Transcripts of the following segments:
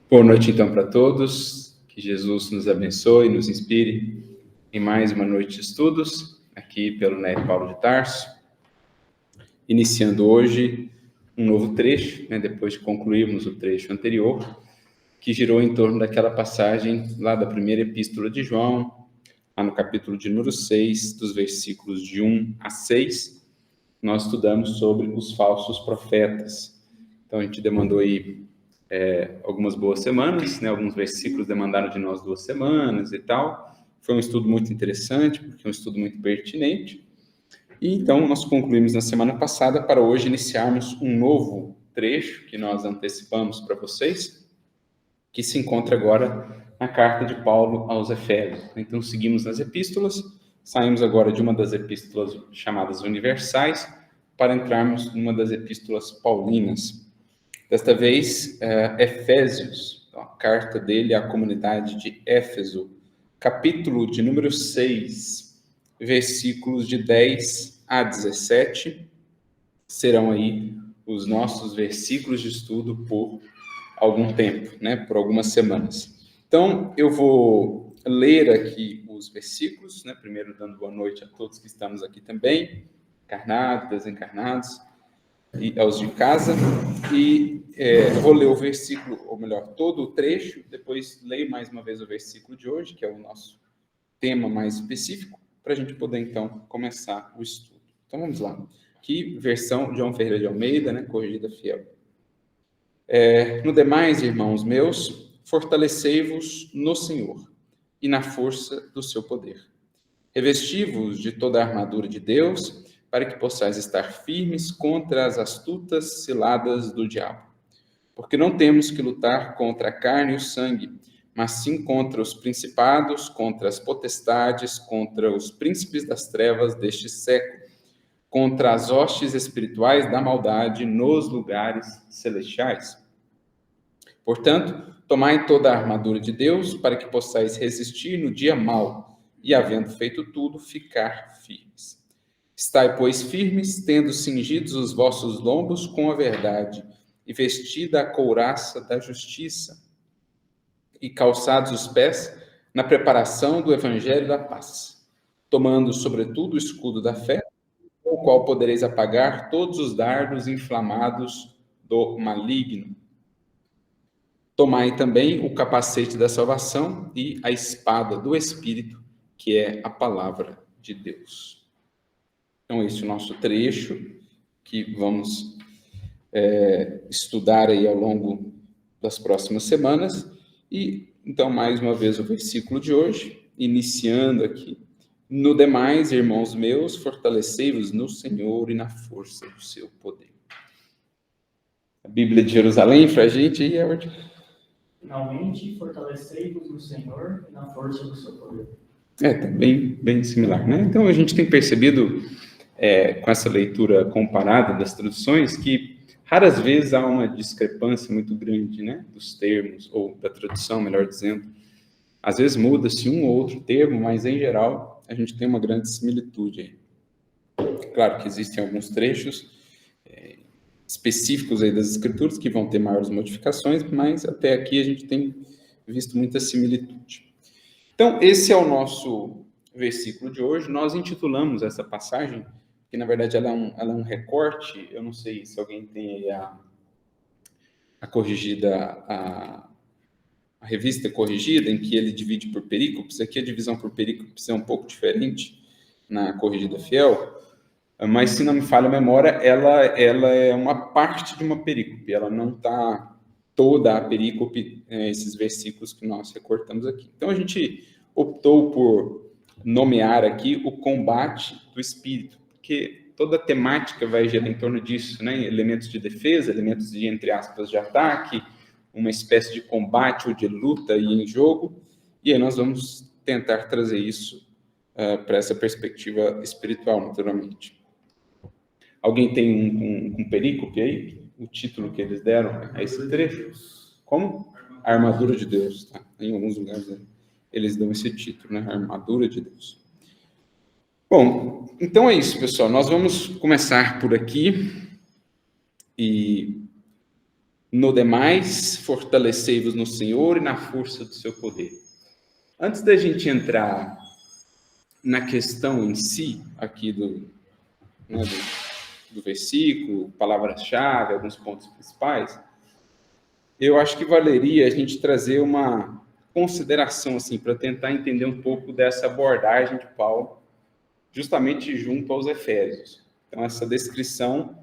Boa noite, então, para todos. Que Jesus nos abençoe e nos inspire em mais uma noite de estudos, aqui pelo Nery Paulo de Tarso. Iniciando hoje um novo trecho, depois de concluirmos o trecho anterior, que girou em torno daquela passagem lá da primeira epístola de João, lá no capítulo de número 6, dos versículos de 1 a 6, nós estudamos sobre os falsos profetas. Então, a gente demandou aí algumas boas semanas, alguns versículos demandaram de nós 2 semanas e tal. Foi um estudo muito interessante, porque é um estudo muito pertinente. E então nós concluímos na semana passada para hoje iniciarmos um novo trecho que nós antecipamos para vocês, que se encontra agora na carta de Paulo aos Efésios. Então seguimos nas epístolas, saímos agora de uma das epístolas chamadas universais para entrarmos numa das epístolas paulinas. Desta vez, Efésios, a carta dele à comunidade de Éfeso, capítulo de número 6, versículos de 10 a 17, serão aí os nossos versículos de estudo por algum tempo, por algumas semanas. Então, eu vou ler aqui os versículos, primeiro dando boa noite a todos que estamos aqui também, encarnados, desencarnados, e aos de casa, e vou ler o versículo, ou melhor, todo o trecho, depois leio mais uma vez o versículo de hoje, que é o nosso tema mais específico, para a gente poder, então, começar o estudo. Então, vamos lá. Aqui, versão João Ferreira de Almeida, corrigida fiel. No demais, irmãos meus, fortalecei-vos no Senhor e na força do seu poder. Revesti-vos de toda a armadura de Deus, para que possais estar firmes contra as astutas ciladas do diabo. Porque não temos que lutar contra a carne e o sangue, mas sim contra os principados, contra as potestades, contra os príncipes das trevas deste século, contra as hostes espirituais da maldade nos lugares celestiais. Portanto, tomai toda a armadura de Deus, para que possais resistir no dia mau, e, havendo feito tudo, ficar firmes. Estai, pois, firmes, tendo cingidos os vossos lombos com a verdade, e vestida a couraça da justiça, e calçados os pés na preparação do evangelho da paz, tomando, sobretudo, o escudo da fé, com o qual podereis apagar todos os dardos inflamados do maligno. Tomai também o capacete da salvação e a espada do Espírito, que é a palavra de Deus. Então, esse é o nosso trecho que vamos estudar aí ao longo das próximas semanas. E, então, mais uma vez, o versículo de hoje, iniciando aqui. No demais, irmãos meus, fortalecei-vos no Senhor e na força do seu poder. A Bíblia de Jerusalém para a gente aí, Edward. Finalmente, fortalecei-vos no Senhor e na força do seu poder. Tá bem similar, Então, a gente tem percebido, com essa leitura comparada das traduções, que raras vezes há uma discrepância muito grande, dos termos, ou da tradução, melhor dizendo. Às vezes muda-se um ou outro termo, mas, em geral, a gente tem uma grande similitude aí. Claro que existem alguns trechos específicos aí das Escrituras que vão ter maiores modificações, mas até aqui a gente tem visto muita similitude. Então, esse é o nosso versículo de hoje. Nós intitulamos essa passagem, que na verdade ela é um recorte. Eu não sei se alguém tem aí a corrigida, a revista corrigida, em que ele divide por perícopes. Aqui a divisão por perícopes é um pouco diferente na corrigida fiel, mas, se não me falha a memória, ela é uma parte de uma perícope, ela não está toda a perícope, esses versículos que nós recortamos aqui. Então, a gente optou por nomear aqui o combate do espírito, porque toda a temática vai girar em torno disso, elementos de defesa, elementos de, entre aspas, de ataque, uma espécie de combate ou de luta aí em jogo, e aí nós vamos tentar trazer isso para essa perspectiva espiritual, naturalmente. Alguém tem um perícope aí? O título que eles deram a esse trecho? Como? A armadura de Deus. Tá? Em alguns lugares eles dão esse título, A armadura de Deus. Bom, então é isso, pessoal. Nós vamos começar por aqui. E No demais, fortalecei-vos no Senhor e na força do seu poder. Antes da gente entrar na questão em si, aqui do versículo, palavras-chave, alguns pontos principais, eu acho que valeria a gente trazer uma consideração assim, para tentar entender um pouco dessa abordagem de Paulo, justamente junto aos Efésios. Então, essa descrição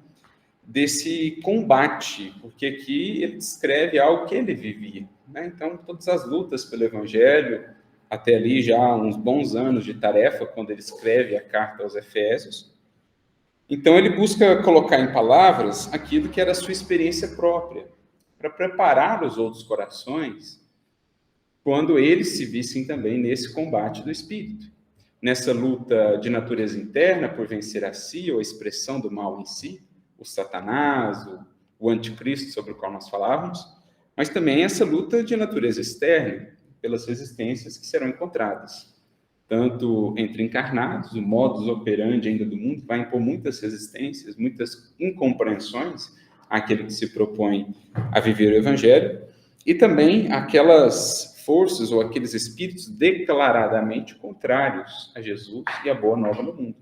desse combate, porque aqui ele descreve algo que ele vivia, né? Então, todas as lutas pelo Evangelho, até ali já uns bons anos de tarefa, quando ele escreve a carta aos Efésios. Então, ele busca colocar em palavras aquilo que era a sua experiência própria, para preparar os outros corações quando eles se vissem também nesse combate do Espírito, nessa luta de natureza interna por vencer a si, ou a expressão do mal em si, o Satanás, o anticristo sobre o qual nós falávamos, mas também essa luta de natureza externa, pelas resistências que serão encontradas, tanto entre encarnados, o modus operandi ainda do mundo vai impor muitas resistências, muitas incompreensões àquele que se propõe a viver o Evangelho, e também aquelas forças ou aqueles espíritos declaradamente contrários a Jesus e a boa nova no mundo.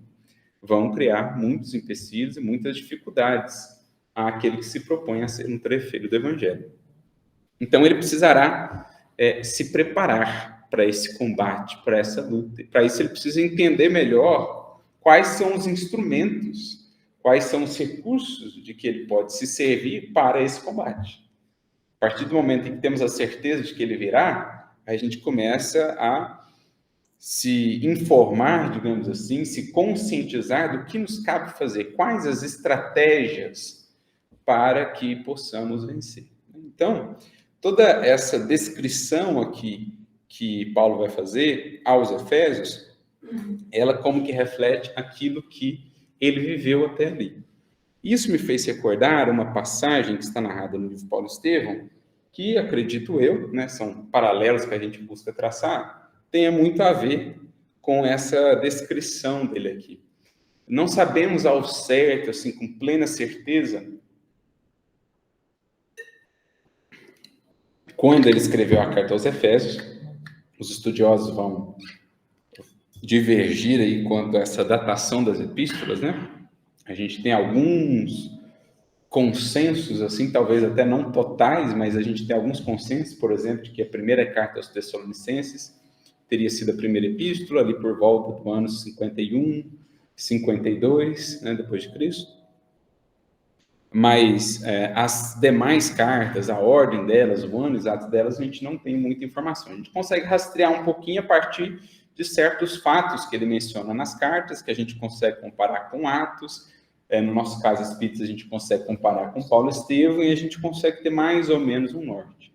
Vão criar muitos empecilhos e muitas dificuldades àquele que se propõe a ser um trefeiro do Evangelho. Então, ele precisará se preparar para esse combate, para essa luta. Para isso, ele precisa entender melhor quais são os instrumentos, quais são os recursos de que ele pode se servir para esse combate. A partir do momento em que temos a certeza de que ele virá, a gente começa a se informar, digamos assim, se conscientizar do que nos cabe fazer, quais as estratégias para que possamos vencer. Então, toda essa descrição aqui que Paulo vai fazer aos Efésios, ela como que reflete aquilo que ele viveu até ali. Isso me fez recordar uma passagem que está narrada no livro Paulo Estevão, que, acredito eu, né, são paralelos que a gente busca traçar, tenha muito a ver com essa descrição dele aqui. Não sabemos ao certo, assim, com plena certeza, quando ele escreveu a carta aos Efésios. Os estudiosos vão divergir aí quanto a essa datação das epístolas, né? A gente tem alguns consensos, assim, talvez até não totais, mas a gente tem alguns consensos, por exemplo, de que a primeira carta aos Tessalonicenses teria sido a primeira epístola, ali por volta do ano 51, 52, né, depois de Cristo. Mas as demais cartas, a ordem delas, o ano exato delas, a gente não tem muita informação. A gente consegue rastrear um pouquinho a partir de certos fatos que ele menciona nas cartas, que a gente consegue comparar com Atos. No nosso caso, Espíritos, a gente consegue comparar com Paulo Estevão e a gente consegue ter mais ou menos um norte.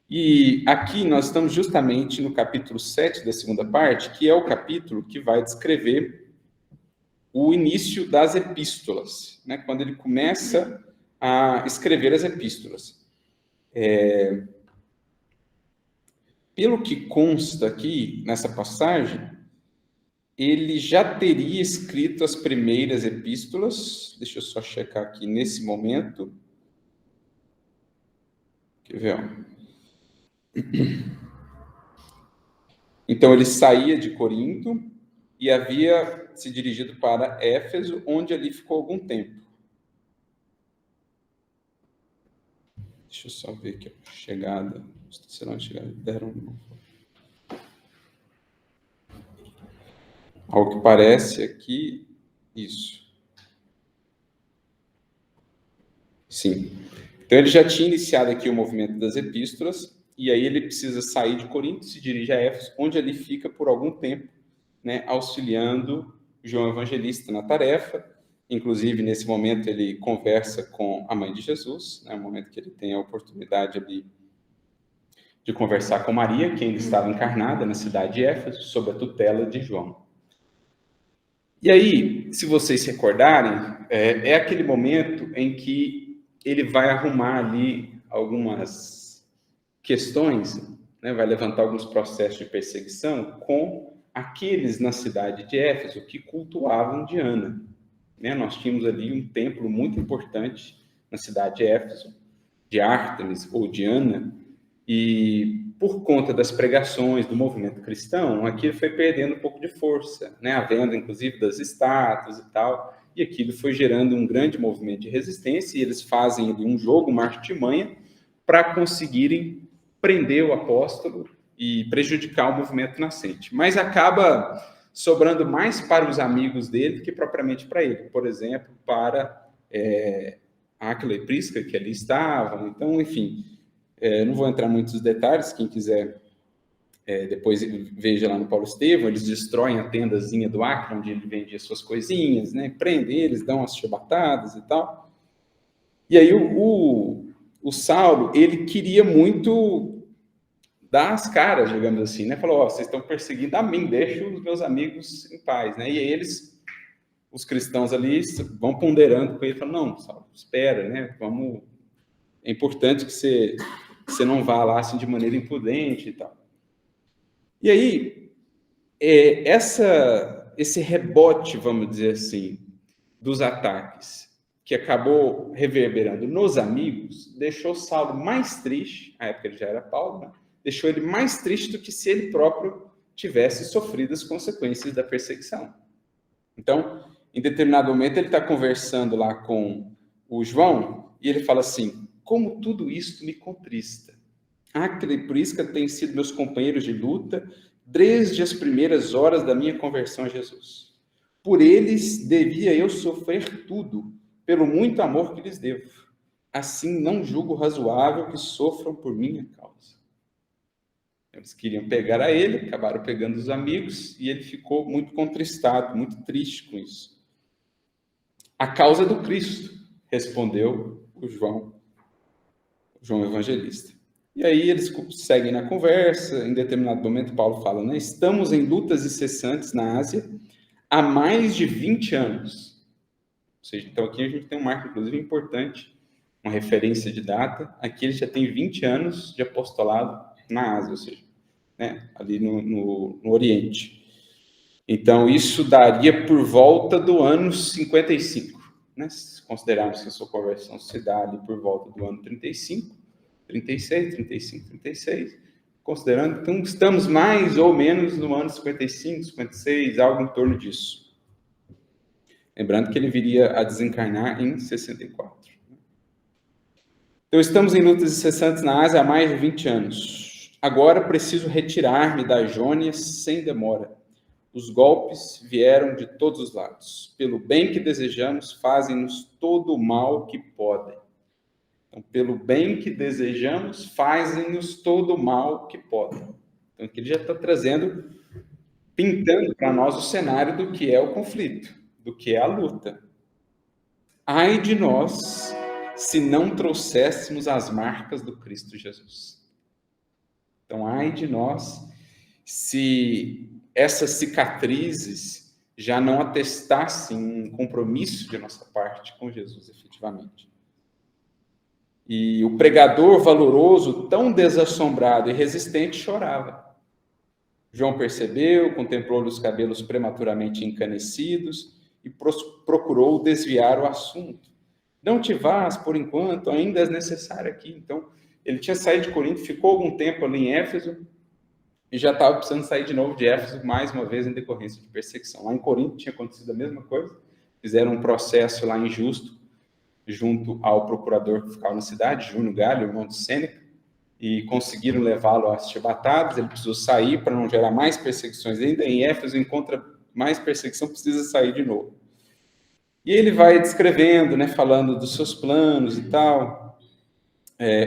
E aqui nós estamos justamente no capítulo 7 da segunda parte, que é o capítulo que vai descrever o início das epístolas, né? Quando ele começa a escrever as epístolas. Pelo que consta aqui nessa passagem, ele já teria escrito as primeiras epístolas. Deixa eu só checar aqui nesse momento. Quer ver? Então, ele saía de Corinto e havia se dirigido para Éfeso, onde ali ficou algum tempo. Deixa eu só ver aqui a chegada. Será a chegada? Deram não. Ao que parece aqui, isso. Sim. Então, ele já tinha iniciado aqui o movimento das epístolas, e aí ele precisa sair de Corinto, se dirige a Éfeso, onde ele fica por algum tempo, né, auxiliando João Evangelista na tarefa. Inclusive, nesse momento, ele conversa com a mãe de Jesus, né, no momento que ele tem a oportunidade ali de conversar com Maria, que ainda estava encarnada na cidade de Éfeso, sob a tutela de João. E aí, se vocês se recordarem, é aquele momento em que ele vai arrumar ali algumas questões, né, vai levantar alguns processos de perseguição com aqueles na cidade de Éfeso que cultuavam Diana. Né? Nós tínhamos ali um templo muito importante na cidade de Éfeso, de Ártemis ou Diana, e por conta das pregações do movimento cristão, aquilo foi perdendo um pouco de força, né? A venda, inclusive, das estátuas e tal, e aquilo foi gerando um grande movimento de resistência, e eles fazem ali um jogo, uma artimanha, para conseguirem prender o apóstolo e prejudicar o movimento nascente. Mas acaba sobrando mais para os amigos dele do que propriamente para ele. Por exemplo, para Áquila e Prisca, que ali estavam. Então, enfim, não vou entrar em muitos detalhes, quem quiser depois veja lá no Paulo Estevão, eles destroem a tendazinha do Áquila, onde ele vendia suas coisinhas, né? Prendem eles, dão umas chibatadas e tal. E aí o Saulo, ele queria muito dar as caras, digamos assim, né? Falou, vocês estão perseguindo a mim, deixa os meus amigos em paz, né? E aí eles, os cristãos ali, vão ponderando com ele, falam, não, Saulo, espera, né? É importante que você não vá lá assim de maneira imprudente e tal. E aí, esse rebote, vamos dizer assim, dos ataques, que acabou reverberando nos amigos, deixou Saulo mais triste, na época ele já era Paulo, né? Deixou ele mais triste do que se ele próprio tivesse sofrido as consequências da perseguição. Então, em determinado momento, ele está conversando lá com o João, e ele fala assim, como tudo isto me contrista. Áquila e Prisca têm sido meus companheiros de luta desde as primeiras horas da minha conversão a Jesus. Por eles devia eu sofrer tudo, pelo muito amor que lhes devo. Assim não julgo razoável que sofram por minha causa. Eles queriam pegar a ele, acabaram pegando os amigos, e ele ficou muito contristado, muito triste com isso. A causa do Cristo, respondeu o João Evangelista. E aí eles seguem na conversa, em determinado momento Paulo fala, né? Estamos em lutas incessantes na Ásia há mais de 20 anos. Ou seja, então aqui a gente tem um marco, inclusive, importante, uma referência de data. Aqui ele já tem 20 anos de apostolado na Ásia, ou seja, né? Ali no Oriente. Então isso daria por volta do ano 55, né? Se considerarmos que a sua conversão se dá ali por volta do ano 35, 36, 35, 36, considerando, então estamos mais ou menos no ano 55, 56, algo em torno disso. Lembrando que ele viria a desencarnar em 64. Então estamos em lutas incessantes na Ásia há mais de 20 anos. Agora preciso retirar-me da Jônia sem demora. Os golpes vieram de todos os lados. Pelo bem que desejamos, fazem-nos todo o mal que podem. Então, pelo bem que desejamos, fazem-nos todo o mal que podem. Então, aqui ele já está trazendo, pintando para nós o cenário do que é o conflito, do que é a luta. Ai de nós, se não trouxéssemos as marcas do Cristo Jesus. Então, ai de nós, se essas cicatrizes já não atestassem um compromisso de nossa parte com Jesus, efetivamente. E o pregador valoroso, tão desassombrado e resistente, chorava. João percebeu, contemplou-lhe os cabelos prematuramente encanecidos e procurou desviar o assunto. Não te vás, por enquanto, ainda és necessário aqui. Então, ele tinha saído de Corinto, ficou algum tempo ali em Éfeso e já estava precisando sair de novo de Éfeso, mais uma vez, em decorrência de perseguição. Lá em Corinto tinha acontecido a mesma coisa, fizeram um processo lá injusto, junto ao procurador que ficava na cidade, Júnior Galho, irmão de Sêneca, e conseguiram levá-lo às chibatadas. Ele precisou sair para não gerar mais perseguições. Ainda em Éfeso encontra mais perseguição, precisa sair de novo. E ele vai descrevendo, né, falando dos seus planos e tal.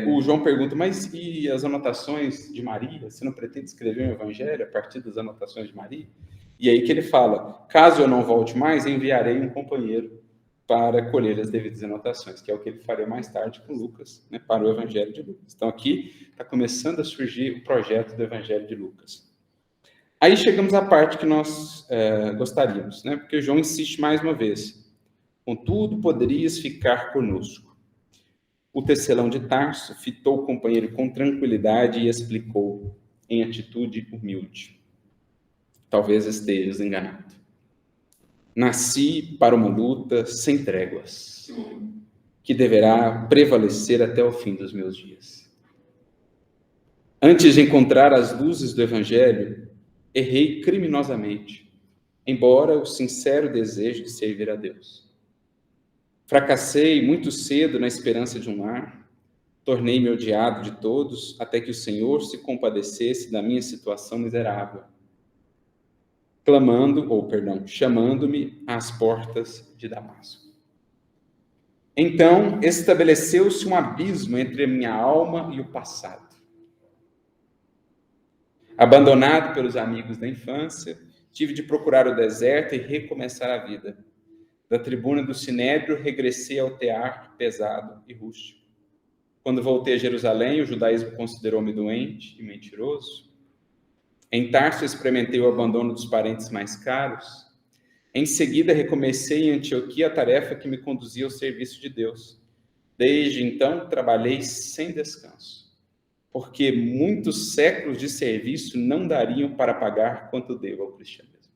O João pergunta, mas e as anotações de Maria? Você não pretende escrever um evangelho a partir das anotações de Maria? E aí que ele fala, caso eu não volte mais, enviarei um companheiro para colher as devidas anotações, que é o que ele faria mais tarde com Lucas, né, para o Evangelho de Lucas. Então aqui está começando a surgir o projeto do Evangelho de Lucas. Aí chegamos à parte que nós gostaríamos, né, porque João insiste mais uma vez. Contudo, poderias ficar conosco. O tecelão de Tarso fitou o companheiro com tranquilidade e explicou, em atitude humilde. Talvez estejas enganado. Nasci para uma luta sem tréguas, que deverá prevalecer até o fim dos meus dias. Antes de encontrar as luzes do Evangelho, errei criminosamente, embora o sincero desejo de servir a Deus. Fracassei muito cedo na esperança de um lar, tornei-me odiado de todos, até que o Senhor se compadecesse da minha situação miserável, chamando-me às portas de Damasco. Então, estabeleceu-se um abismo entre a minha alma e o passado. Abandonado pelos amigos da infância, tive de procurar o deserto e recomeçar a vida. Da tribuna do Sinédrio, regressei ao tear pesado e rústico. Quando voltei a Jerusalém, o judaísmo considerou-me doente e mentiroso. Em Tarso, experimentei o abandono dos parentes mais caros. Em seguida, recomecei em Antioquia a tarefa que me conduzia ao serviço de Deus. Desde então, trabalhei sem descanso, porque muitos séculos de serviço não dariam para pagar quanto devo ao cristianismo.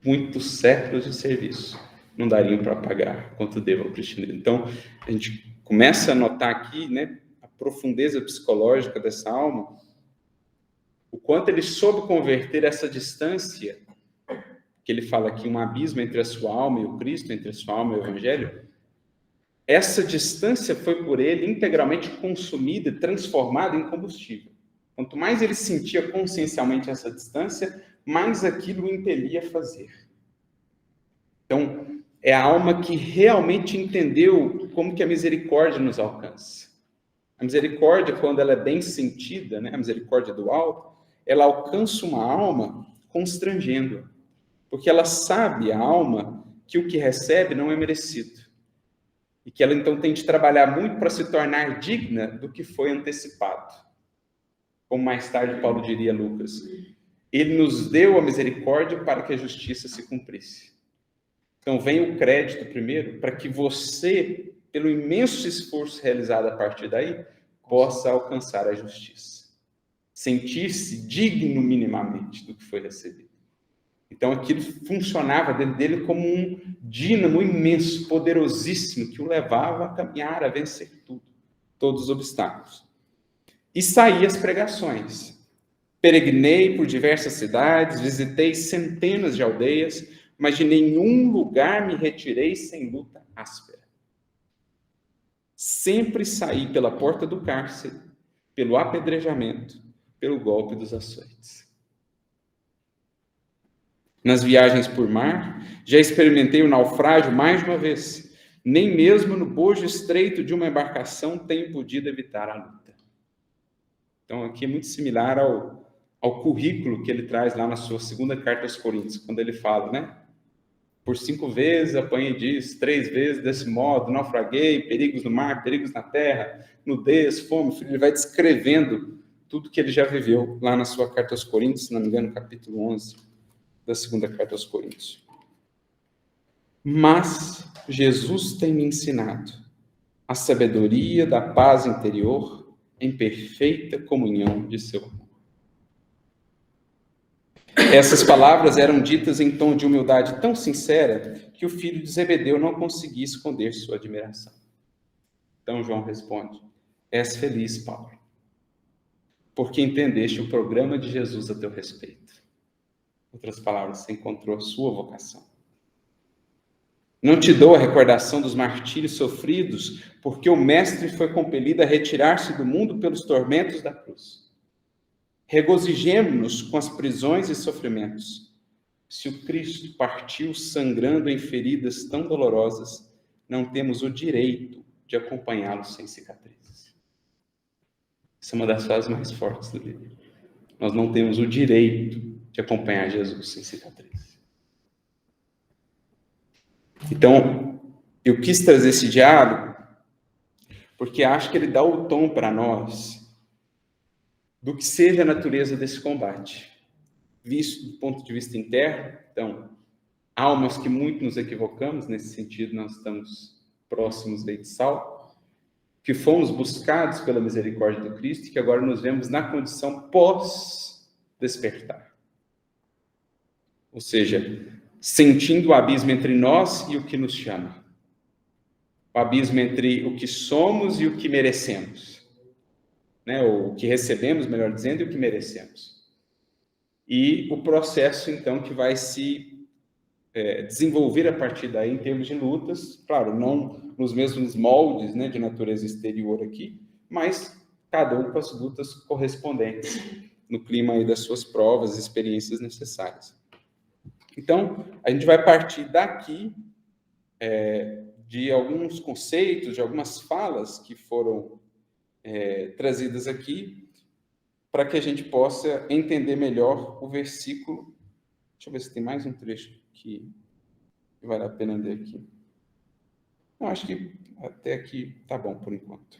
Muitos séculos de serviço não dariam para pagar quanto devo ao cristianismo. Então, a gente começa a notar aqui, né, a profundeza psicológica dessa alma, o quanto ele soube converter essa distância, que ele fala aqui, um abismo entre a sua alma e o Cristo, entre a sua alma e o Evangelho. Essa distância foi por ele integralmente consumida e transformada em combustível. Quanto mais ele sentia consciencialmente essa distância, mais aquilo o impelia a fazer. Então, é a alma que realmente entendeu como que a misericórdia nos alcança. A misericórdia, quando ela é bem sentida, né, a misericórdia do alto, ela alcança uma alma constrangendo-a. Porque ela sabe, a alma, que o que recebe não é merecido. E que ela, então, tem de trabalhar muito para se tornar digna do que foi antecipado. Como mais tarde Paulo diria a Lucas. Ele nos deu a misericórdia para que a justiça se cumprisse. Então, vem o crédito primeiro, para que você, pelo imenso esforço realizado a partir daí, possa alcançar a justiça. Sentir-se digno minimamente do que foi recebido. Então, aquilo funcionava dentro dele como um dínamo imenso, poderosíssimo, que o levava a caminhar, a vencer tudo, todos os obstáculos. E saí às pregações. Peregrinei por diversas cidades, visitei centenas de aldeias, mas de nenhum lugar me retirei sem luta áspera. Sempre saí pela porta do cárcere, pelo apedrejamento, pelo golpe dos açoites. Nas viagens por mar, já experimentei o naufrágio mais de uma vez. Nem mesmo no bojo estreito de uma embarcação tenho podido evitar a luta. Então, aqui é muito similar ao currículo que ele traz lá na sua segunda carta aos Coríntios, quando ele fala, né? Por 5 vezes apanhei disso, 3 vezes desse modo, naufraguei, perigos no mar, perigos na terra, nudez, fome, frio. Ele vai descrevendo tudo que ele já viveu lá na sua carta aos Coríntios, se não me engano, capítulo 11 da segunda carta aos Coríntios. Mas Jesus tem me ensinado a sabedoria da paz interior em perfeita comunhão de seu amor. Essas palavras eram ditas em tom de humildade tão sincera que o filho de Zebedeu não conseguia esconder sua admiração. Então João responde: és feliz, Paulo, porque entendeste o programa de Jesus a teu respeito. Em outras palavras, você encontrou a sua vocação. Não te dou a recordação dos martírios sofridos, porque o Mestre foi compelido a retirar-se do mundo pelos tormentos da cruz. Regozijemo-nos com as prisões e sofrimentos. Se o Cristo partiu sangrando em feridas tão dolorosas, não temos o direito de acompanhá-lo sem cicatrizes. Essa é uma das frases mais fortes do livro. Nós não temos o direito de acompanhar Jesus sem cicatriz. Então, eu quis trazer esse diálogo porque acho que ele dá o tom para nós do que seja a natureza desse combate. Visto do ponto de vista interno, então, almas que muito nos equivocamos, nesse sentido nós estamos próximos de sal, que fomos buscados pela misericórdia do Cristo e que agora nos vemos na condição pós-despertar. Ou seja, sentindo o abismo entre nós e o que nos chama. o abismo entre o que somos e o que merecemos, né? O que recebemos, melhor dizendo, e o que merecemos. E o processo, então, que vai se desenvolver a partir daí em termos de lutas, claro, não nos mesmos moldes, né, de natureza exterior aqui, mas cada um com as lutas correspondentes no clima aí das suas provas, experiências necessárias. Então, a gente vai partir daqui de alguns conceitos, de algumas falas que foram trazidas aqui, para que a gente possa entender melhor o versículo. Deixa eu ver se tem mais um trecho que vale a pena ler aqui. Eu acho que até aqui tá bom por enquanto.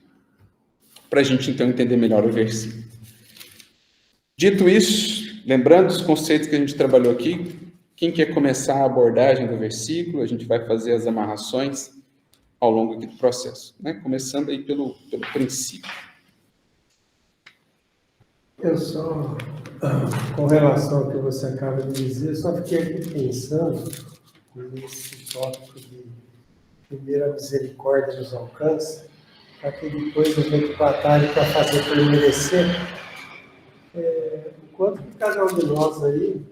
Para a gente, então, entender melhor o versículo. Dito isso, lembrando os conceitos que a gente trabalhou aqui, quem quer começar a abordagem do versículo, a gente vai fazer as amarrações ao longo aqui do processo, né? Começando aí pelo princípio. Eu só, com relação ao que você acaba de dizer, eu só fiquei aqui pensando nesse tópico de primeiro a misericórdia nos alcança, para que depois a gente batalhe para fazer por merecer. Enquanto que cada um de nós aí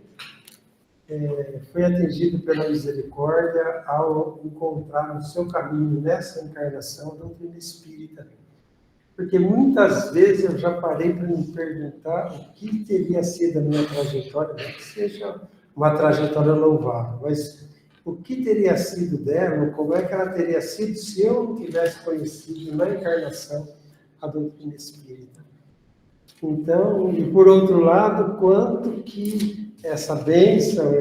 foi atingido pela misericórdia ao encontrar no seu caminho, nessa encarnação, a doutrina espírita. Porque muitas vezes eu já parei para me perguntar o que teria sido a minha trajetória, não que seja uma trajetória louvável, mas o que teria sido dela, como é que ela teria sido se eu não tivesse conhecido na encarnação a doutrina espírita. Então, e por outro lado, quanto que essa bênção,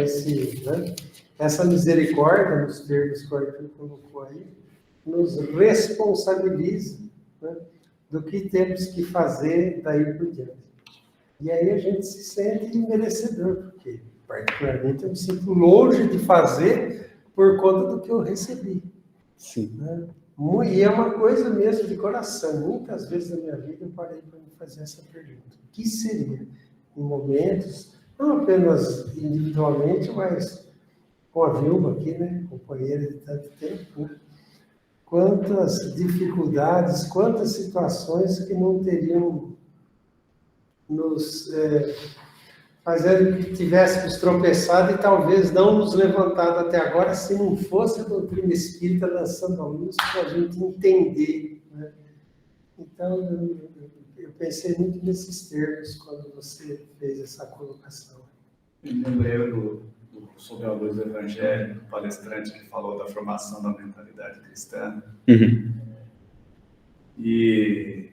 essa misericórdia, nos termos que o Arthur colocou aí, nos responsabiliza, né, do que temos que fazer daí por diante. E aí a gente se sente merecedor, porque particularmente eu me sinto longe de fazer por conta do que eu recebi. Sim. Né? E é uma coisa mesmo de coração. Muitas vezes na minha vida eu parei para me fazer essa pergunta. O que seria em momentos, não apenas individualmente, mas com a Vilma aqui, né, companheira de tanto tempo, né? Quantas dificuldades, quantas situações que não teriam nos fazendo que tivéssemos tropeçado e talvez não nos levantado até agora, se não fosse a doutrina espírita lançando a luz para a gente entender. Né? Então, eu pensei muito nesses termos quando você fez essa colocação. Eu lembrei sobre a luz do Evangelho, do palestrante que falou da formação da mentalidade cristã. Uhum. E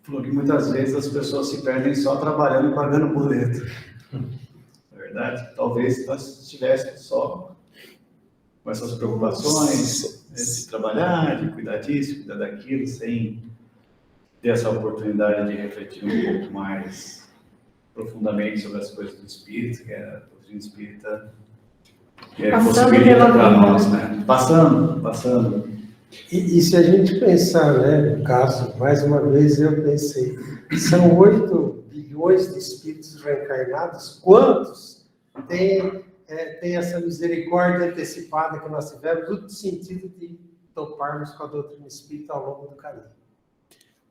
falou que muitas vezes as pessoas se perdem só trabalhando e pagando boleto. Na verdade, talvez nós estivéssemos só com essas preocupações, de trabalhar, de cuidar disso, cuidar daquilo, sem ter essa oportunidade de refletir um pouco mais profundamente sobre as coisas do Espírito, que a doutrina espírita possibilita para nós, né? Passando. E se a gente pensar, né, no caso, mais uma vez eu pensei, são 8 bilhões de espíritos reencarnados, quantos têm essa misericórdia antecipada que nós tivemos, no sentido de toparmos com a doutrina espírita ao longo do caminho?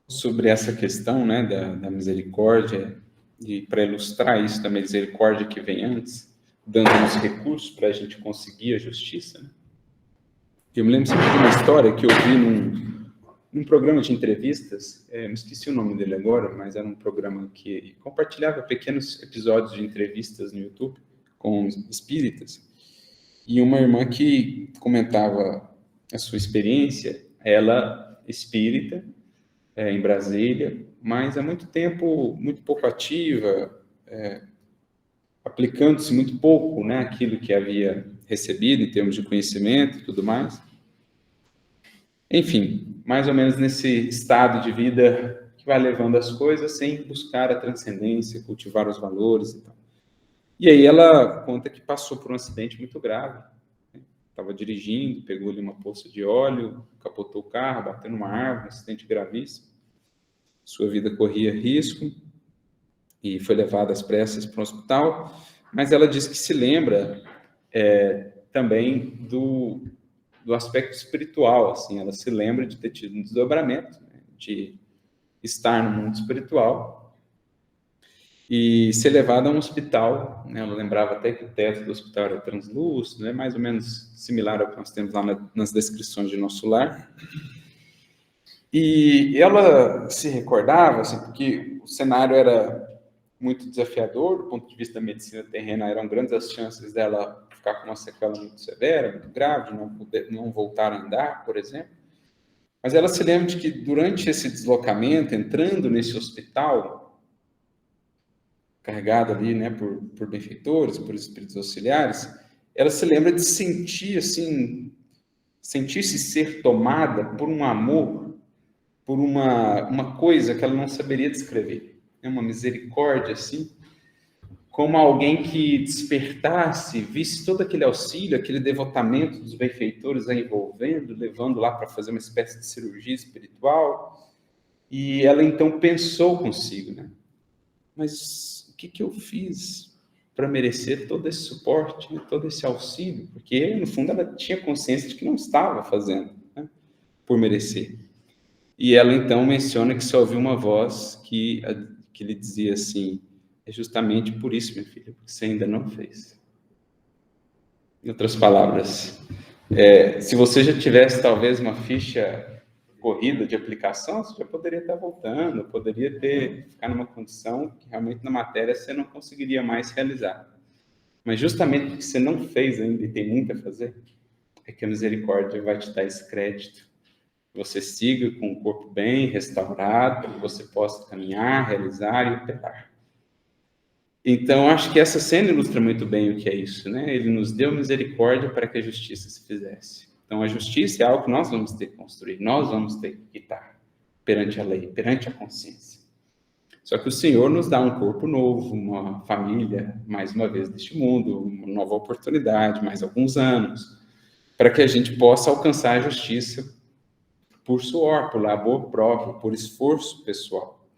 Sobre essa questão, né, da misericórdia, e para ilustrar isso da misericórdia que vem antes, dando-nos recursos para a gente conseguir a justiça, né? Eu me lembro sempre de uma história que eu vi num programa de entrevistas, me esqueci o nome dele agora, mas era um programa que compartilhava pequenos episódios de entrevistas no YouTube com espíritas, e uma irmã que comentava a sua experiência, ela espírita, em Brasília, mas há muito tempo, muito pouco ativa, aplicando-se muito pouco, né, aquilo que havia recebido em termos de conhecimento e tudo mais. Enfim, mais ou menos nesse estado de vida que vai levando as coisas sem buscar a transcendência, cultivar os valores e tal. E aí ela conta que passou por um acidente muito grave. Estava dirigindo, pegou ali uma poça de óleo, capotou o carro, bateu numa árvore, um acidente gravíssimo. Sua vida corria risco e foi levada às pressas para um hospital, mas ela diz que se lembra também do do aspecto espiritual, assim, ela se lembra de ter tido um desdobramento, né, de estar no mundo espiritual e ser levada a um hospital, né, ela lembrava até que o teto do hospital era translúcido, né, mais ou menos similar ao que nós temos lá nas descrições de Nosso Lar. E ela se recordava, assim, porque o cenário era muito desafiador, do ponto de vista da medicina terrena, eram grandes as chances dela ficar com uma sequela muito severa, muito grave, não voltar a andar, por exemplo. Mas ela se lembra de que durante esse deslocamento, entrando nesse hospital, carregada ali, né, por benfeitores, por espíritos auxiliares, ela se lembra de sentir, assim, sentir-se ser tomada por um amor, por uma coisa que ela não saberia descrever. É uma misericórdia, assim, como alguém que despertasse, visse todo aquele auxílio, aquele devotamento dos benfeitores a envolvendo, levando lá para fazer uma espécie de cirurgia espiritual. E ela então pensou consigo, né? Mas o que eu fiz para merecer todo esse suporte, né? Todo esse auxílio? Porque, no fundo, ela tinha consciência de que não estava fazendo, né, por merecer. E ela então menciona que só ouviu uma voz que lhe dizia assim: é justamente por isso, minha filha, porque você ainda não fez. Em outras palavras, se você já tivesse talvez uma ficha corrida de aplicação, você já poderia estar voltando, poderia ficar numa condição que realmente na matéria você não conseguiria mais realizar. Mas justamente porque você não fez ainda e tem muito a fazer, é que a misericórdia vai te dar esse crédito. Você siga com o corpo bem restaurado, para que você possa caminhar, realizar e operar. Então, acho que essa cena ilustra muito bem o que é isso, né? Ele nos deu misericórdia para que a justiça se fizesse. Então, a justiça é algo que nós vamos ter que construir, nós vamos ter que quitar perante a lei, perante a consciência. Só que o Senhor nos dá um corpo novo, uma família, mais uma vez, deste mundo, uma nova oportunidade, mais alguns anos, para que a gente possa alcançar a justiça por suor, por labor próprio, por esforço pessoal.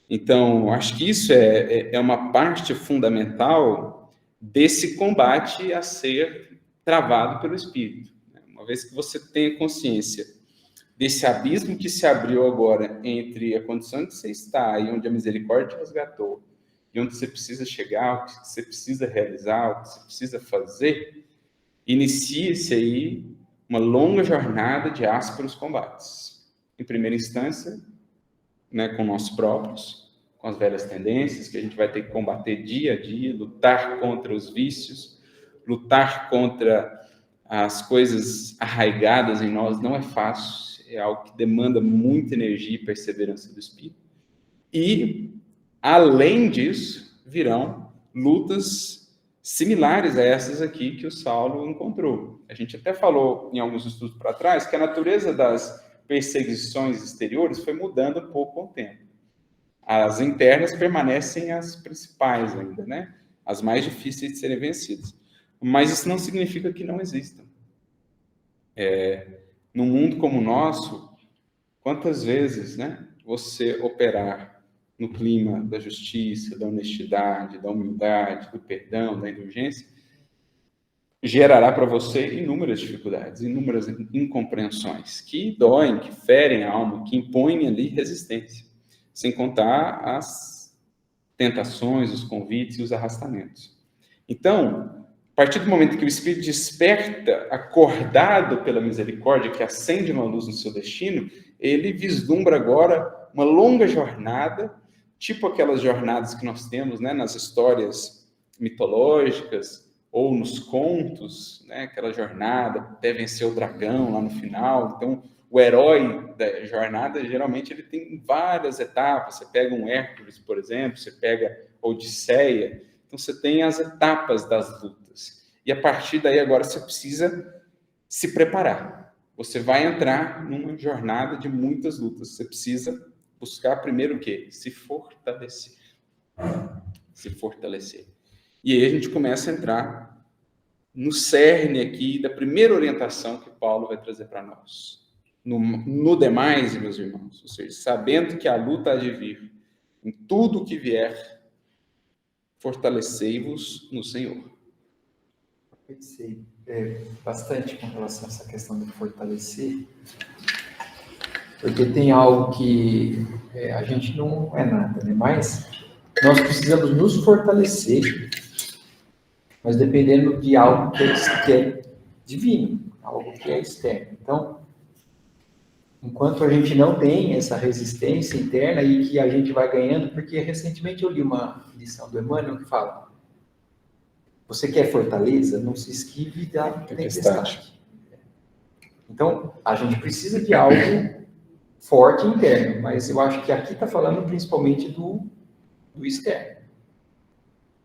Então, acho que isso é uma parte fundamental desse combate a ser travado pelo Espírito. Uma vez que você tenha consciência desse abismo que se abriu agora entre a condição que você está e onde a misericórdia te resgatou, e onde você precisa chegar, o que você precisa realizar, o que você precisa fazer, inicie-se aí uma longa jornada de ásperos combates. Em primeira instância, né, com nós próprios, com as velhas tendências, que a gente vai ter que combater dia a dia, lutar contra os vícios, lutar contra as coisas arraigadas em nós, não é fácil, é algo que demanda muita energia e perseverança do Espírito. E, além disso, virão lutas similares a essas aqui que o Saulo encontrou. A gente até falou em alguns estudos para trás que a natureza das perseguições exteriores foi mudando um pouco com o tempo. As internas permanecem as principais ainda, né? As mais difíceis de serem vencidas. Mas isso não significa que não existam. Num mundo como o nosso, quantas vezes, né, você operar no clima da justiça, da honestidade, da humildade, do perdão, da indulgência, gerará para você inúmeras dificuldades, inúmeras incompreensões, que doem, que ferem a alma, que impõem ali resistência, sem contar as tentações, os convites e os arrastamentos. Então, a partir do momento que o Espírito desperta, acordado pela misericórdia, que acende uma luz no seu destino, ele vislumbra agora uma longa jornada, tipo aquelas jornadas que nós temos, né, nas histórias mitológicas ou nos contos, né, aquela jornada até vencer o dragão lá no final. Então, o herói da jornada, geralmente, ele tem várias etapas. Você pega um Hércules, por exemplo, você pega Odisseia. Então, você tem as etapas das lutas. E, a partir daí, agora, você precisa se preparar. Você vai entrar numa jornada de muitas lutas. Você precisa buscar primeiro o quê? Se fortalecer. Se fortalecer. E aí a gente começa a entrar no cerne aqui da primeira orientação que Paulo vai trazer para nós. No demais, meus irmãos, ou seja, sabendo que a luta há de vir, em tudo que vier, fortalecei-vos no Senhor. bastante com relação a essa questão de fortalecer, porque tem algo que a gente não é nada, né? Mas nós precisamos nos fortalecer, mas dependendo de algo que é divino, algo que é externo. Então, enquanto a gente não tem essa resistência interna e que a gente vai ganhando, porque recentemente eu li uma lição do Emmanuel que fala: você quer fortaleza, não se esquive da tempestade. Então, a gente precisa de algo forte interno, mas eu acho que aqui está falando principalmente do externo.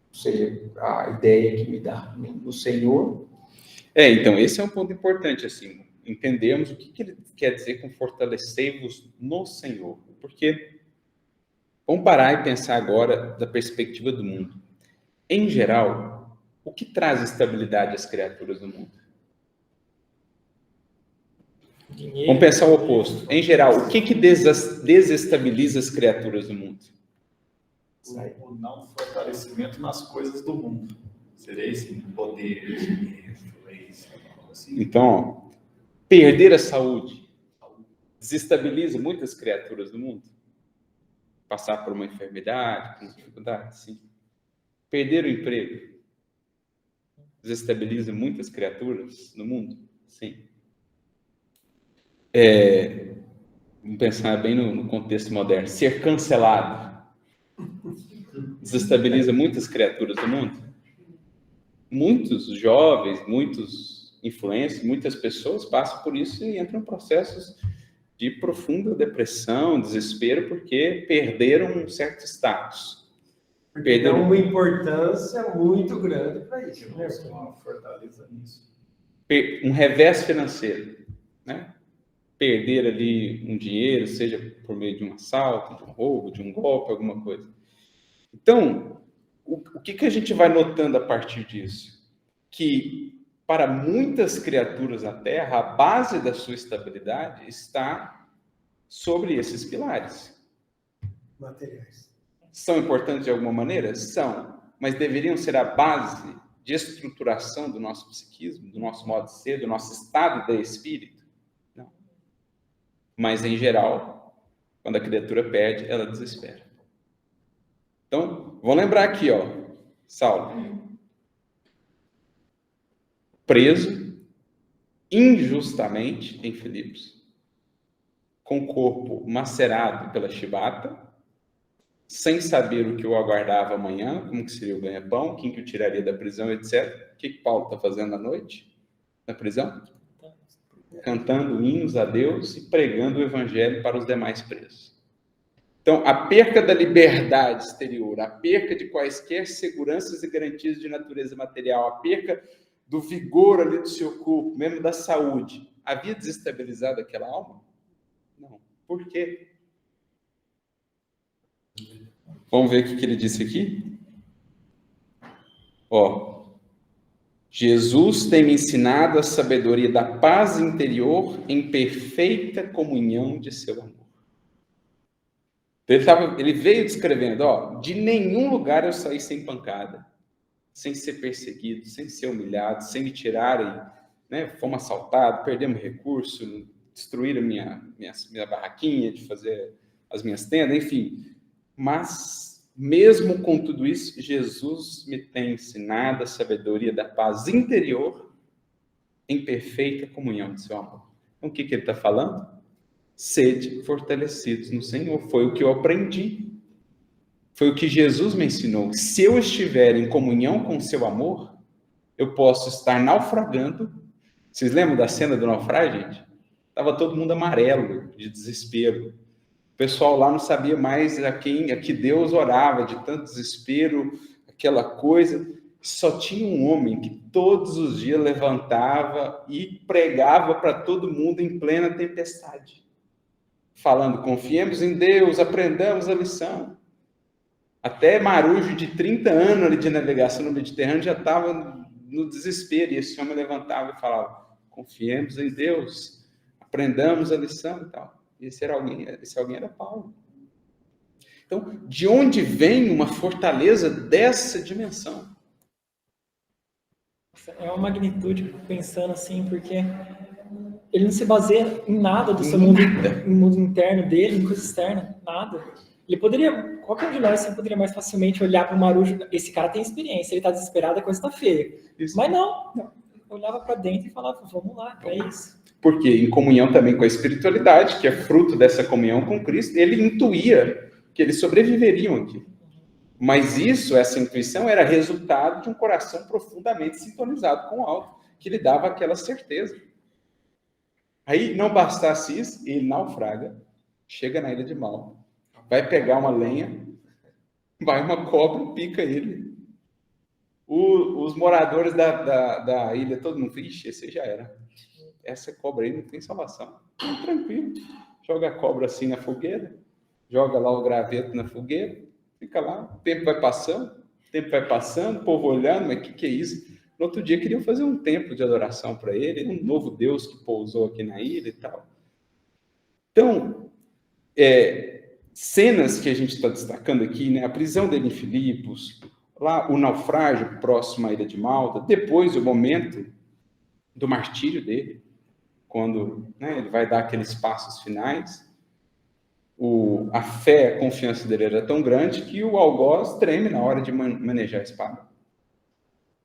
Ou seja, a ideia que me dá no Senhor. Então, esse é um ponto importante, assim, entendermos o que ele quer dizer com fortalecei-vos no Senhor. Porque, vamos parar e pensar agora da perspectiva do mundo. Em geral, o que traz estabilidade às criaturas do mundo? Vamos pensar o oposto. Em geral, o que desestabiliza as criaturas do mundo? O não fortalecimento nas coisas do mundo. Seria esse poder, influência, assim. Então, perder a saúde desestabiliza muitas criaturas do mundo. Passar por uma enfermidade, por uma dificuldade, sim. Perder o emprego desestabiliza muitas criaturas no mundo, sim. Vamos pensar bem no contexto moderno. Ser cancelado desestabiliza muitas criaturas do mundo. Muitos jovens, muitos influencers, muitas pessoas passam por isso e entram em processos de profunda depressão, desespero, porque perderam um certo status. Porque dá uma importância muito grande para isso. Né? Uma fortaleza nisso. Um revés financeiro, né? Perder ali um dinheiro, seja por meio de um assalto, de um roubo, de um golpe, alguma coisa. Então, o que a gente vai notando a partir disso? Que para muitas criaturas na Terra, a base da sua estabilidade está sobre esses pilares. Materiais. São importantes de alguma maneira? São, mas deveriam ser a base de estruturação do nosso psiquismo, do nosso modo de ser, do nosso estado de espírito? Não. Mas, em geral, quando a criatura perde, ela desespera. Então, vamos lembrar aqui, Saulo. Preso, injustamente, em Filipos, com o corpo macerado pela chibata, sem saber o que o aguardava amanhã, como que seria o ganha-pão, quem que o tiraria da prisão, etc. O que Paulo está fazendo à noite, na prisão? Cantando hinos a Deus e pregando o evangelho para os demais presos. Então, a perca da liberdade exterior, a perca de quaisquer seguranças e garantias de natureza material, a perca do vigor ali do seu corpo, mesmo da saúde, havia desestabilizado aquela alma? Não. Por quê? Vamos ver o que ele disse aqui? Jesus tem me ensinado a sabedoria da paz interior em perfeita comunhão de seu amor. Ele veio descrevendo, de nenhum lugar eu saí sem pancada, sem ser perseguido, sem ser humilhado, sem me tirarem, fomos assaltados, perdemos recurso, destruíram minha barraquinha de fazer as minhas tendas, enfim. Mas, mesmo com tudo isso, Jesus me tem ensinado a sabedoria da paz interior em perfeita comunhão de seu amor. Então, o que ele está falando? Sede fortalecidos no Senhor. Foi o que eu aprendi. Foi o que Jesus me ensinou. Se eu estiver em comunhão com o seu amor, eu posso estar naufragando. Vocês lembram da cena do naufrágio, gente? Estava todo mundo amarelo, de desespero. O pessoal lá não sabia mais a que Deus orava, de tanto desespero, aquela coisa. Só tinha um homem que todos os dias levantava e pregava para todo mundo em plena tempestade. Falando, confiemos em Deus, aprendamos a lição. Até marujo de 30 anos ali de navegação no Mediterrâneo já estava no desespero. E esse homem levantava e falava, confiemos em Deus, aprendamos a lição e tal. E esse alguém era Paulo. Então, de onde vem uma fortaleza dessa dimensão? É uma magnitude, pensando assim, porque ele não se baseia em nada do seu mundo, em mundo interno dele, em coisa externa, nada. Ele poderia, qualquer um de nós poderia mais facilmente olhar para o Marujo, esse cara tem experiência, ele está desesperado, a coisa está feia. Isso. Mas não, eu olhava para dentro e falava, vamos lá, é isso. Porque em comunhão também com a espiritualidade, que é fruto dessa comunhão com Cristo, ele intuía que eles sobreviveriam aqui. Mas essa intuição era resultado de um coração profundamente sintonizado com o alto, que lhe dava aquela certeza. Aí, não bastasse isso, ele naufraga, chega na ilha de Malta, vai pegar uma lenha, vai uma cobra, pica ele. Os moradores da ilha, todo mundo, ixi, esse já era. Essa cobra aí não tem salvação. Tranquilo. Joga a cobra assim na fogueira, joga lá o graveto na fogueira, fica lá, o tempo vai passando, o povo olhando, mas o que é isso? No outro dia queriam fazer um templo de adoração para ele, um novo Deus que pousou aqui na ilha e tal. Então, cenas que a gente está destacando aqui, né? A prisão dele em Filipos, lá o naufrágio próximo à ilha de Malta, depois o momento do martírio dele, quando, né, ele vai dar aqueles passos finais, a fé, a confiança dele era tão grande que o algoz treme na hora de manejar a espada.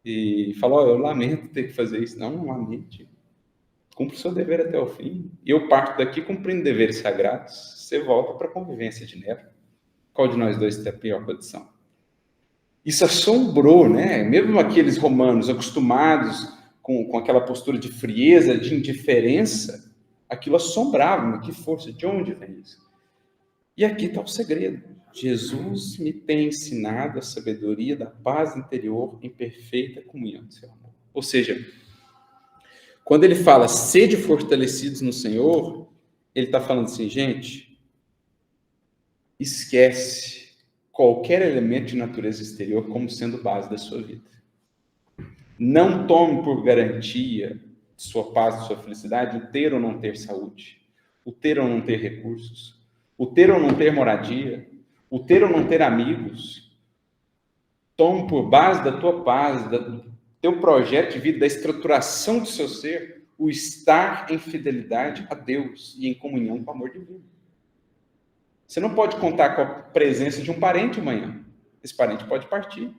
E fala, eu lamento ter que fazer isso. Não lamente. Cumpre o seu dever até o fim. E eu parto daqui cumprindo deveres sagrados. Você volta para a convivência de Nero. Qual de nós dois tem a pior condição? Isso assombrou, né? Mesmo aqueles romanos acostumados com aquela postura de frieza, de indiferença, aquilo assombrava. Mas que força, de onde vem isso? E aqui está o segredo. Jesus me tem ensinado a sabedoria da paz interior em perfeita comunhão do seu amor. Ou seja, quando ele fala, sede fortalecidos no Senhor, ele está falando assim, gente, esquece qualquer elemento de natureza exterior como sendo base da sua vida. Não tome por garantia de sua paz, de sua felicidade, o ter ou não ter saúde, o ter ou não ter recursos, o ter ou não ter moradia, o ter ou não ter amigos. Tome por base da tua paz, do teu projeto de vida, da estruturação do seu ser, o estar em fidelidade a Deus e em comunhão com o amor divino. Você não pode contar com a presença de um parente amanhã. Esse parente pode partir.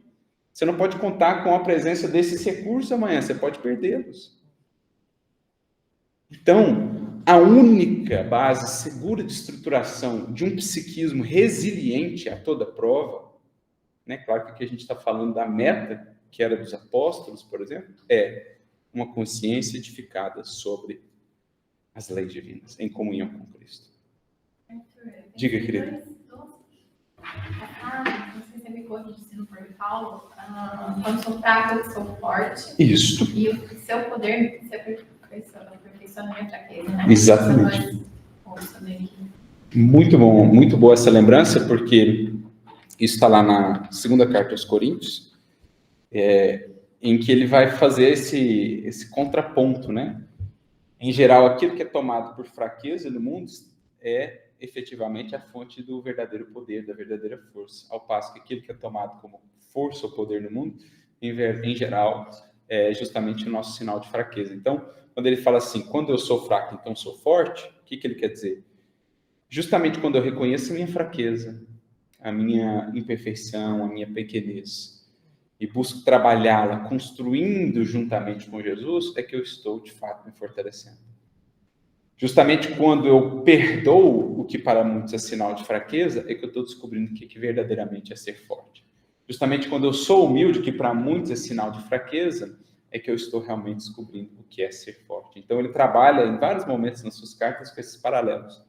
Você não pode contar com a presença desses recursos amanhã. Você pode perdê-los. Então, a única base segura de estruturação de um psiquismo resiliente a toda prova, né? Claro que aqui a gente está falando da meta, que era dos apóstolos, por exemplo, é uma consciência edificada sobre as leis divinas, em comunhão com Cristo. Diga, querida. Não sei se você me corrige se não for Paulo, quando sou fraco, eu sou forte. Isso. E o seu poder se aperfeiçoa na minha fraqueza, né? Exatamente. Muito bom, muito boa essa lembrança, porque isso está lá na segunda carta aos Coríntios, em que ele vai fazer esse contraponto, né? Em geral, aquilo que é tomado por fraqueza no mundo é efetivamente a fonte do verdadeiro poder, da verdadeira força, ao passo que aquilo que é tomado como força ou poder no mundo, em geral, é justamente o nosso sinal de fraqueza. Então, quando ele fala assim, quando eu sou fraco, então sou forte, o que ele quer dizer? Justamente quando eu reconheço a minha fraqueza, a minha imperfeição, a minha pequenez, e busco trabalhá-la construindo juntamente com Jesus, é que eu estou, de fato, me fortalecendo. Justamente quando eu perdoo o que para muitos é sinal de fraqueza, é que eu estou descobrindo o que verdadeiramente é ser forte. Justamente quando eu sou humilde, que para muitos é sinal de fraqueza, é que eu estou realmente descobrindo o que é ser forte. Então ele trabalha em vários momentos nas suas cartas com esses paralelos,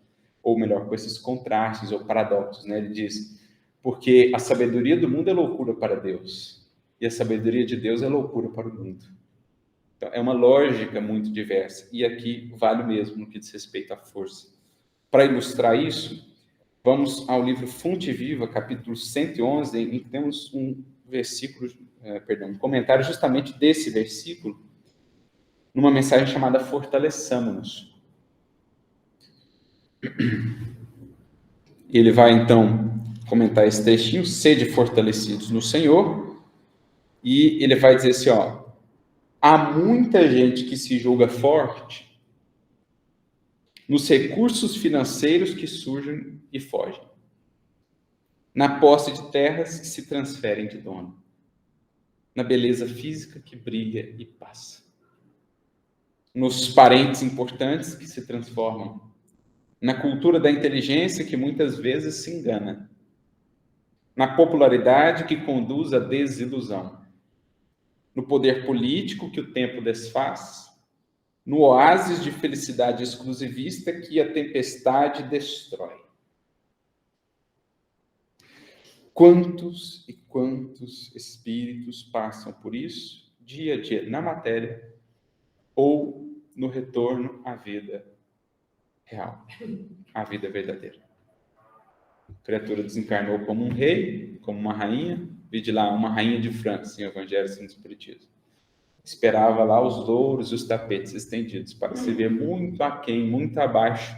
ou melhor, com esses contrastes ou paradoxos, né? Ele diz, porque a sabedoria do mundo é loucura para Deus, e a sabedoria de Deus é loucura para o mundo. Então, é uma lógica muito diversa, e aqui vale mesmo no que diz respeito à força. Para ilustrar isso, vamos ao livro Fonte Viva, capítulo 111, em que temos um comentário justamente desse versículo, numa mensagem chamada Fortaleçamo-nos. Ele vai, então, comentar esse textinho, sede fortalecidos no Senhor, e ele vai dizer assim, há muita gente que se julga forte nos recursos financeiros que surgem e fogem, na posse de terras que se transferem de dono, na beleza física que brilha e passa, nos parentes importantes que se transformam, na cultura da inteligência que muitas vezes se engana, na popularidade que conduz à desilusão, no poder político que o tempo desfaz, no oásis de felicidade exclusivista que a tempestade destrói. Quantos e quantos espíritos passam por isso, dia a dia, na matéria, ou no retorno à vida real, à vida verdadeira. A criatura desencarnou como um rei, como uma rainha, vide lá, uma rainha de França, em Evangelho segundo o Espiritismo. Esperava lá os louros e os tapetes estendidos, para se ver muito aquém, muito abaixo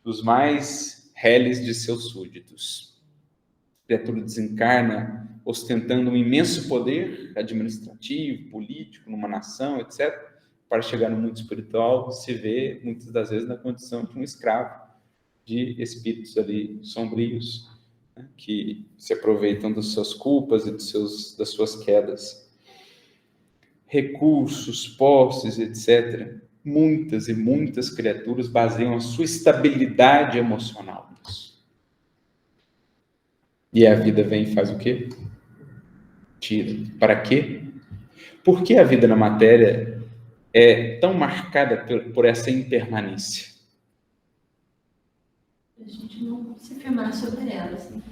dos mais reles de seus súditos. A criatura desencarna ostentando um imenso poder administrativo, político, numa nação, etc., para chegar no mundo espiritual, se vê, muitas das vezes, na condição de um escravo, de espíritos ali sombrios, né, que se aproveitam das suas culpas e das suas quedas. Recursos, posses, etc. Muitas e muitas criaturas baseiam a sua estabilidade emocional nisso. E a vida vem e faz o quê? Tira. Para quê? Por que a vida na matéria é tão marcada por essa impermanência? A gente não se firmar sobre ela, assim.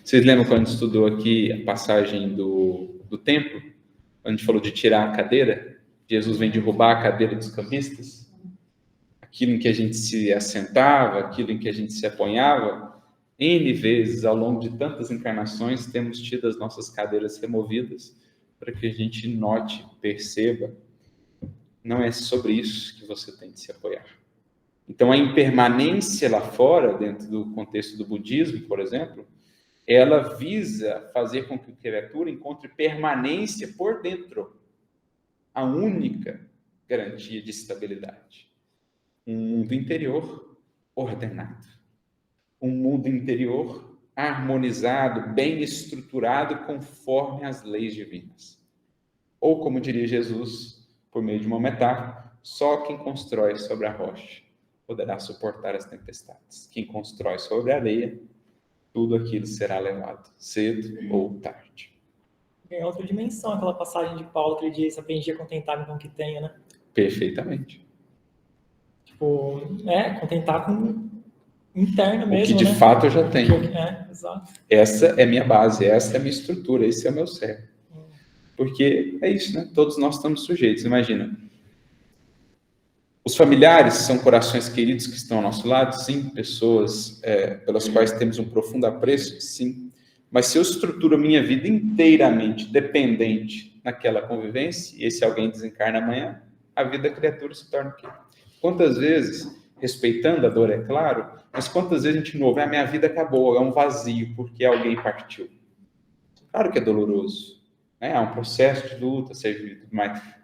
Vocês lembram quando estudou aqui a passagem do templo? Quando a gente falou de tirar a cadeira? Jesus vem derrubar a cadeira dos cambistas? Aquilo em que a gente se assentava, aquilo em que a gente se apoiava, N vezes, ao longo de tantas encarnações, temos tido as nossas cadeiras removidas para que a gente note, perceba. Não é sobre isso que você tem de se apoiar. Então, a impermanência lá fora, dentro do contexto do budismo, por exemplo, ela visa fazer com que a criatura encontre permanência por dentro. A única garantia de estabilidade. Um mundo interior ordenado. Um mundo interior harmonizado, bem estruturado, conforme as leis divinas. Ou, como diria Jesus, por meio de uma metáfora, só quem constrói sobre a rocha poderá suportar as tempestades. Quem constrói sobre a areia, tudo aquilo será levado, cedo ou tarde. Em outra dimensão, aquela passagem de Paulo que ele diz: aprendi a contentar-me com o que tenho, né? Perfeitamente. Tipo, contentar com interno mesmo, o que de fato eu já tenho. Exato. Essa é minha base, essa é a minha estrutura, esse é o meu cérebro. Porque é isso, né? Todos nós estamos sujeitos. Imagina. Os familiares são corações queridos que estão ao nosso lado? Sim. Pessoas pelas quais temos um profundo apreço? Sim. Mas se eu estruturo minha vida inteiramente dependente naquela convivência, e esse alguém desencarna amanhã, a vida da criatura se torna o quê? Quantas vezes, respeitando a dor, é claro, mas quantas vezes a gente não ouve: a minha vida acabou, é um vazio, porque alguém partiu. Claro que é doloroso. Há um processo de luta, ser vivido,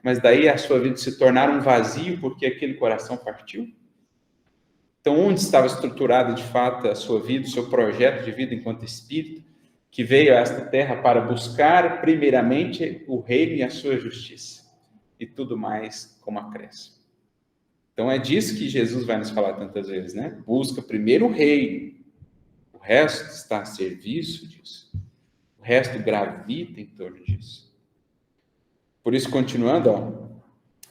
mas daí a sua vida se tornar um vazio porque aquele coração partiu? Então, onde estava estruturada de fato a sua vida, o seu projeto de vida enquanto espírito, que veio a esta terra para buscar primeiramente o reino e a sua justiça, e tudo mais como acréscimo. Então, é disso que Jesus vai nos falar tantas vezes, né? Busca primeiro o reino, o resto está a serviço disso. O resto gravita em torno disso. Por isso, continuando,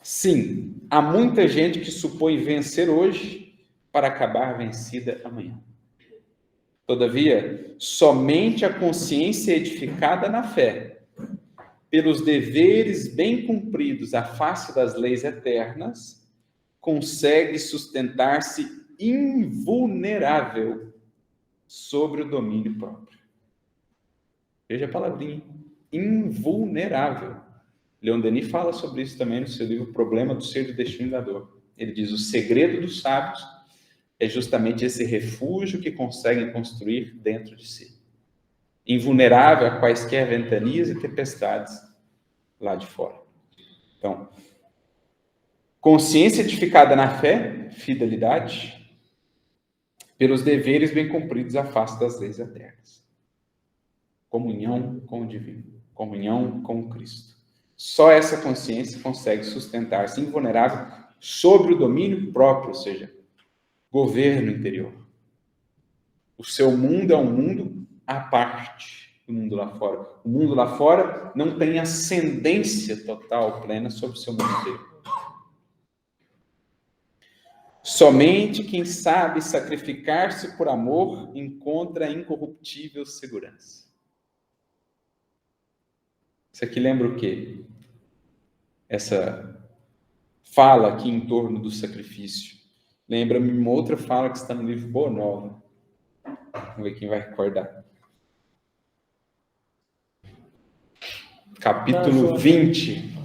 sim, há muita gente que supõe vencer hoje para acabar vencida amanhã. Todavia, somente a consciência edificada na fé, pelos deveres bem cumpridos à face das leis eternas, consegue sustentar-se invulnerável sobre o domínio próprio. Veja a palavrinha, invulnerável. Leon Denis fala sobre isso também no seu livro Problema do Ser do Destino da Dor. Ele diz: o segredo dos sábios é justamente esse refúgio que conseguem construir dentro de si. Invulnerável a quaisquer ventanias e tempestades lá de fora. Então, consciência edificada na fé, fidelidade, pelos deveres bem cumpridos afasta das leis eternas. Comunhão com o divino, comunhão com o Cristo. Só essa consciência consegue sustentar-se invulnerável sobre o domínio próprio, ou seja, governo interior. O seu mundo é um mundo à parte do mundo lá fora. O mundo lá fora não tem ascendência total, plena sobre o seu mundo interior. Somente quem sabe sacrificar-se por amor encontra incorruptível segurança. Isso aqui lembra o quê? Essa fala aqui em torno do sacrifício. Lembra-me uma outra fala que está no livro Boa Nova. Vamos ver quem vai recordar. Capítulo 20.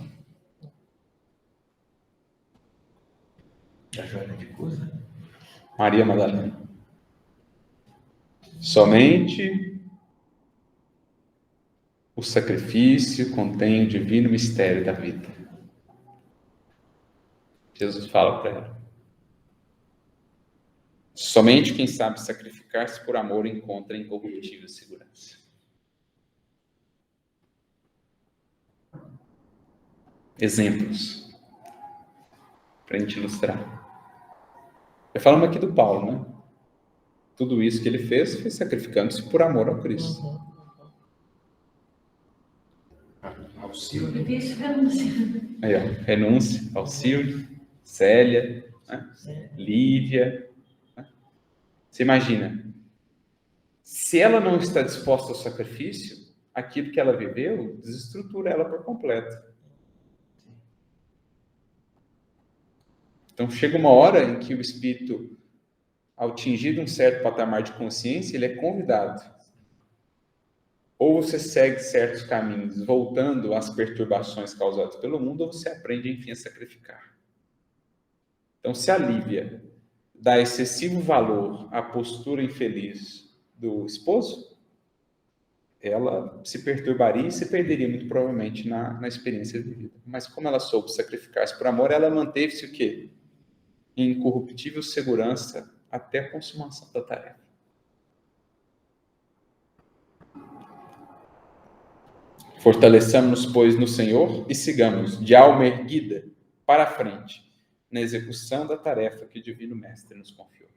Da Joana de Cusa. Maria Madalena. Somente o sacrifício contém o divino mistério da vida. Jesus fala para ela. Somente quem sabe sacrificar-se por amor encontra incorruptível segurança. Exemplos para a gente ilustrar. Falamos aqui do Paulo, né? Tudo isso que ele fez foi sacrificando-se por amor ao Cristo. Auxílio. Aí, ó, renúncia, Auxílio, Célia, né? Lívia. Né? Você imagina, se ela não está disposta ao sacrifício, aquilo que ela viveu desestrutura ela por completo. Então, chega uma hora em que o espírito, ao atingir um certo patamar de consciência, ele é convidado. Ou você segue certos caminhos, voltando às perturbações causadas pelo mundo, ou você aprende, enfim, a sacrificar. Então, se a Lívia dá excessivo valor à postura infeliz do esposo, ela se perturbaria e se perderia muito provavelmente na experiência de vida. Mas como ela soube sacrificar-se por amor, ela manteve-se o quê? Em incorruptível segurança até a consumação da tarefa. Fortaleçamos-nos, pois, no Senhor e sigamos de alma erguida para a frente na execução da tarefa que o Divino Mestre nos confiou.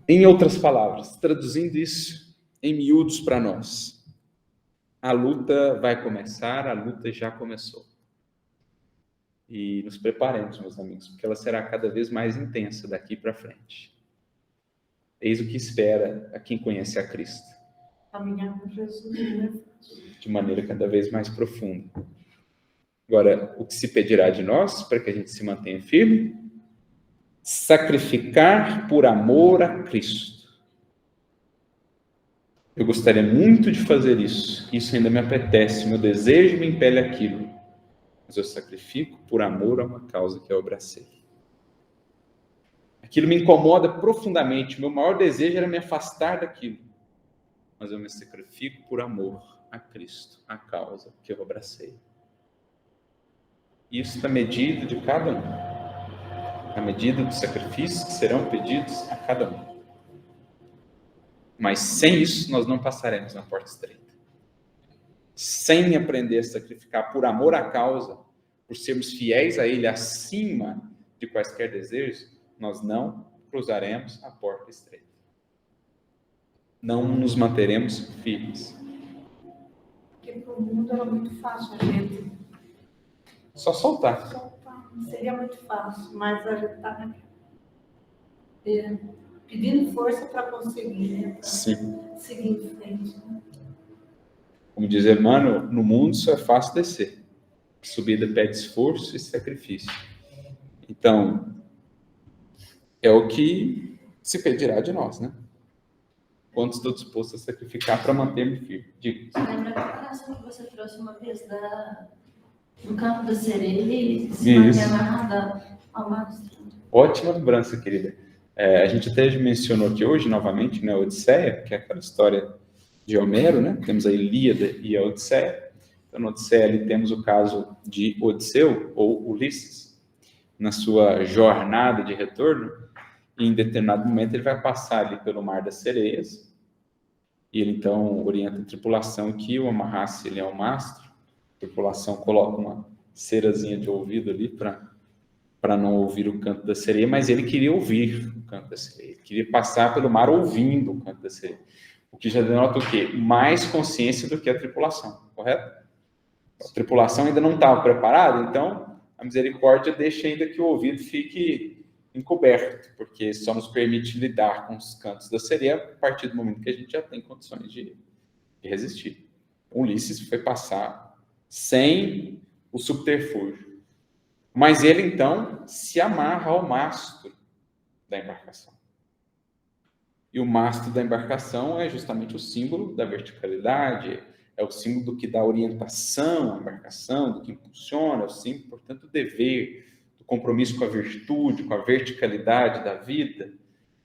Em outras palavras, traduzindo isso em miúdos para nós, a luta vai começar, a luta já começou. E nos preparemos, meus amigos, porque ela será cada vez mais intensa daqui para frente. Eis o que espera a quem conhece a Cristo. Caminhar com Jesus, né? De maneira cada vez mais profunda. Agora, o que se pedirá de nós para que a gente se mantenha firme? Sacrificar por amor a Cristo. Eu gostaria muito de fazer isso. Isso ainda me apetece. Meu desejo me impele aquilo. Mas eu sacrifico por amor a uma causa que eu abracei. Aquilo me incomoda profundamente. Meu maior desejo era me afastar daquilo. Mas eu me sacrifico por amor a Cristo, a causa que eu abracei. Isso está medido de cada um. A medida dos sacrifícios que serão pedidos a cada um. Mas sem isso, nós não passaremos na porta estreita. Sem aprender a sacrificar por amor à causa, por sermos fiéis a Ele acima de quaisquer desejos, nós não cruzaremos a porta estreita. Não nos manteremos firmes. Porque para o mundo era muito fácil a gente Só soltar. soltar. Seria muito fácil, mas a gente está pedindo força para conseguir, né? Para Sim. seguir em frente. Né? Como diz Emmanuel, no mundo só é fácil descer. Subida pede esforço e sacrifício. Então, é o que se pedirá de nós, né? Quanto estou disposto a sacrificar para manter-me firme? Diga. Você lembra da comparação que você trouxe uma vez do campo da sereia, se manter amarrada ao lado? Ótima lembrança, querida. A gente até mencionou aqui hoje, novamente, né, a Odisseia, que é aquela história de Homero, né? Temos a Ilíada e a Odisseia. Então, na Odisseia ali temos o caso de Odisseu, ou Ulisses, na sua jornada de retorno, e em determinado momento ele vai passar ali pelo Mar das Sereias, e ele então orienta a tripulação que o amarrasse ele ao mastro. A tripulação coloca uma cerazinha de ouvido ali para não ouvir o canto da sereia, mas ele queria ouvir o canto da sereia, ele queria passar pelo mar ouvindo o canto da sereia, o que já denota o quê? Mais consciência do que a tripulação, correto? A tripulação ainda não estava preparada, então a misericórdia deixa ainda que o ouvido fique encoberto, porque só nos permite lidar com os cantos da sereia a partir do momento que a gente já tem condições de resistir. Ulisses foi passar sem o subterfúgio. Mas ele, então, se amarra ao mastro da embarcação. E o mastro da embarcação é justamente o símbolo da verticalidade, é o símbolo do que dá orientação à embarcação, do que impulsiona, é o símbolo, portanto, do dever, do compromisso com a virtude, com a verticalidade da vida.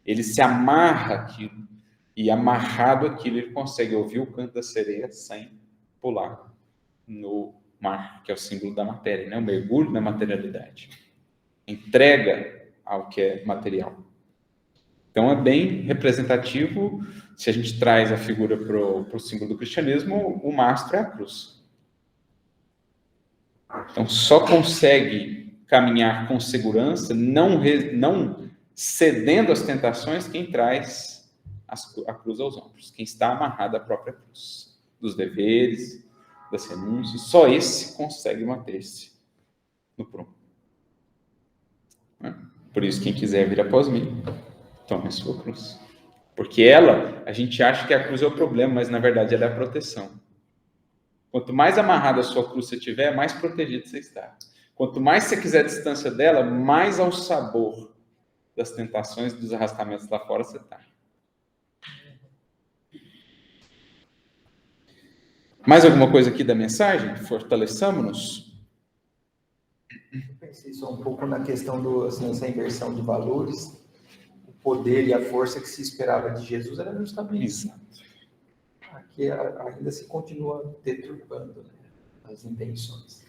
Ele se amarra àquilo, e amarrado àquilo, ele consegue ouvir o canto da sereia sem pular no mar, que é o símbolo da matéria, né? O mergulho na materialidade. Entrega ao que é material. Então, é bem representativo, se a gente traz a figura para o símbolo do cristianismo, o mastro é a cruz. Então, só consegue caminhar com segurança, não cedendo às tentações, quem traz a cruz aos ombros, quem está amarrado à própria cruz, dos deveres, das renúncias, só esse consegue manter-se no prumo. Por isso, quem quiser vir após mim, tome a sua cruz. Porque a gente acha que a cruz é o problema, mas na verdade ela é a proteção. Quanto mais amarrado a sua cruz você tiver, mais protegido você está. Quanto mais você quiser distância dela, mais ao sabor das tentações, dos arrastamentos lá fora você está. Mais alguma coisa aqui da mensagem? Fortaleçamos-nos? Eu pensei só um pouco na questão dessa inversão de valores. O poder e a força que se esperava de Jesus era justamente isso. Aqui ainda se continua deturpando, né, as intenções.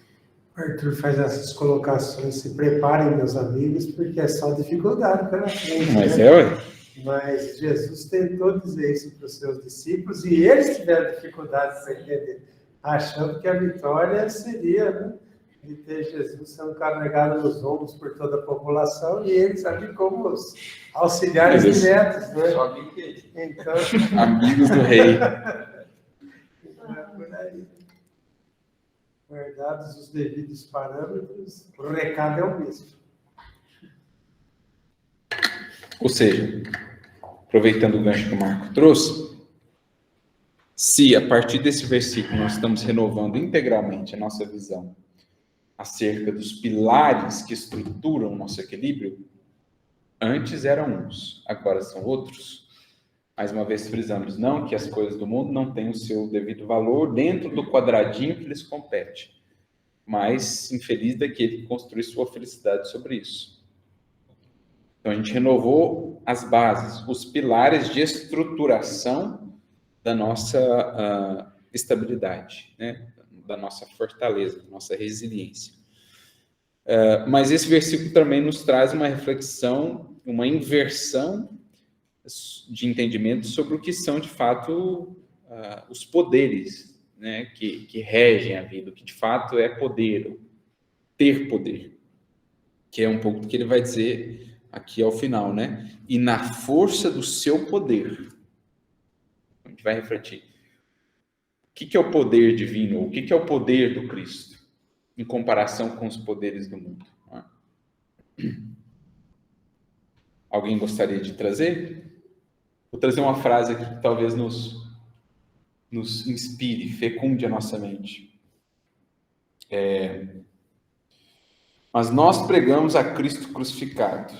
Arthur faz essas colocações, se preparem, meus amigos, porque é só dificuldade pela frente. Mas né? ué. Mas Jesus tentou dizer isso para os seus discípulos e eles tiveram dificuldade para entender, achando que a vitória seria, né, de ter Jesus sendo carregado nos ombros por toda a população e eles ali como os auxiliares diretos, né? Só que Então, Amigos do rei. não é por aí. Guardados os devidos parâmetros, o recado é o mesmo. Ou seja, aproveitando o gancho que o Marco trouxe, se a partir desse versículo nós estamos renovando integralmente a nossa visão acerca dos pilares que estruturam o nosso equilíbrio, antes eram uns, agora são outros. Mais uma vez frisamos, não que as coisas do mundo não tenham o seu devido valor dentro do quadradinho que lhes compete, mas infeliz daquele que construi sua felicidade sobre isso. Então, a gente renovou as bases, os pilares de estruturação da nossa estabilidade, né? Da nossa fortaleza, da nossa resiliência. Mas esse versículo também nos traz uma reflexão, uma inversão de entendimento sobre o que são, de fato, os poderes, né? que regem a vida, o que, de fato, é poder, ter poder, que é um pouco do que ele vai dizer aqui ao final, né? E na força do seu poder. A gente vai refletir. O que é o poder divino? O que é o poder do Cristo? Em comparação com os poderes do mundo. Alguém gostaria de trazer? Vou trazer uma frase aqui que talvez nos inspire, fecunde a nossa mente. Mas nós pregamos a Cristo crucificado,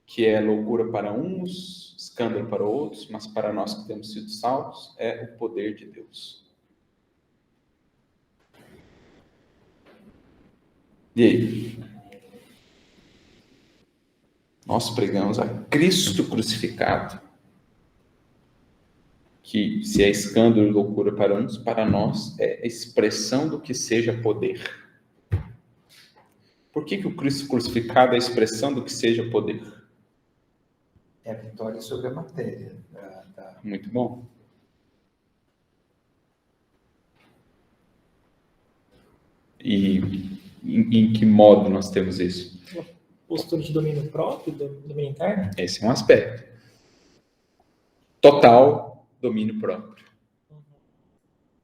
que é loucura para uns, escândalo para outros, mas para nós que temos sido salvos, é o poder de Deus. E aí? Nós pregamos a Cristo crucificado, que se é escândalo e loucura para uns, para nós é a expressão do que seja poder. Por que o Cristo crucificado é a expressão do que seja poder? É a vitória sobre a matéria. Muito bom. E em que modo nós temos isso? Postura de domínio próprio, domínio interno? Esse é um aspecto. Total domínio próprio.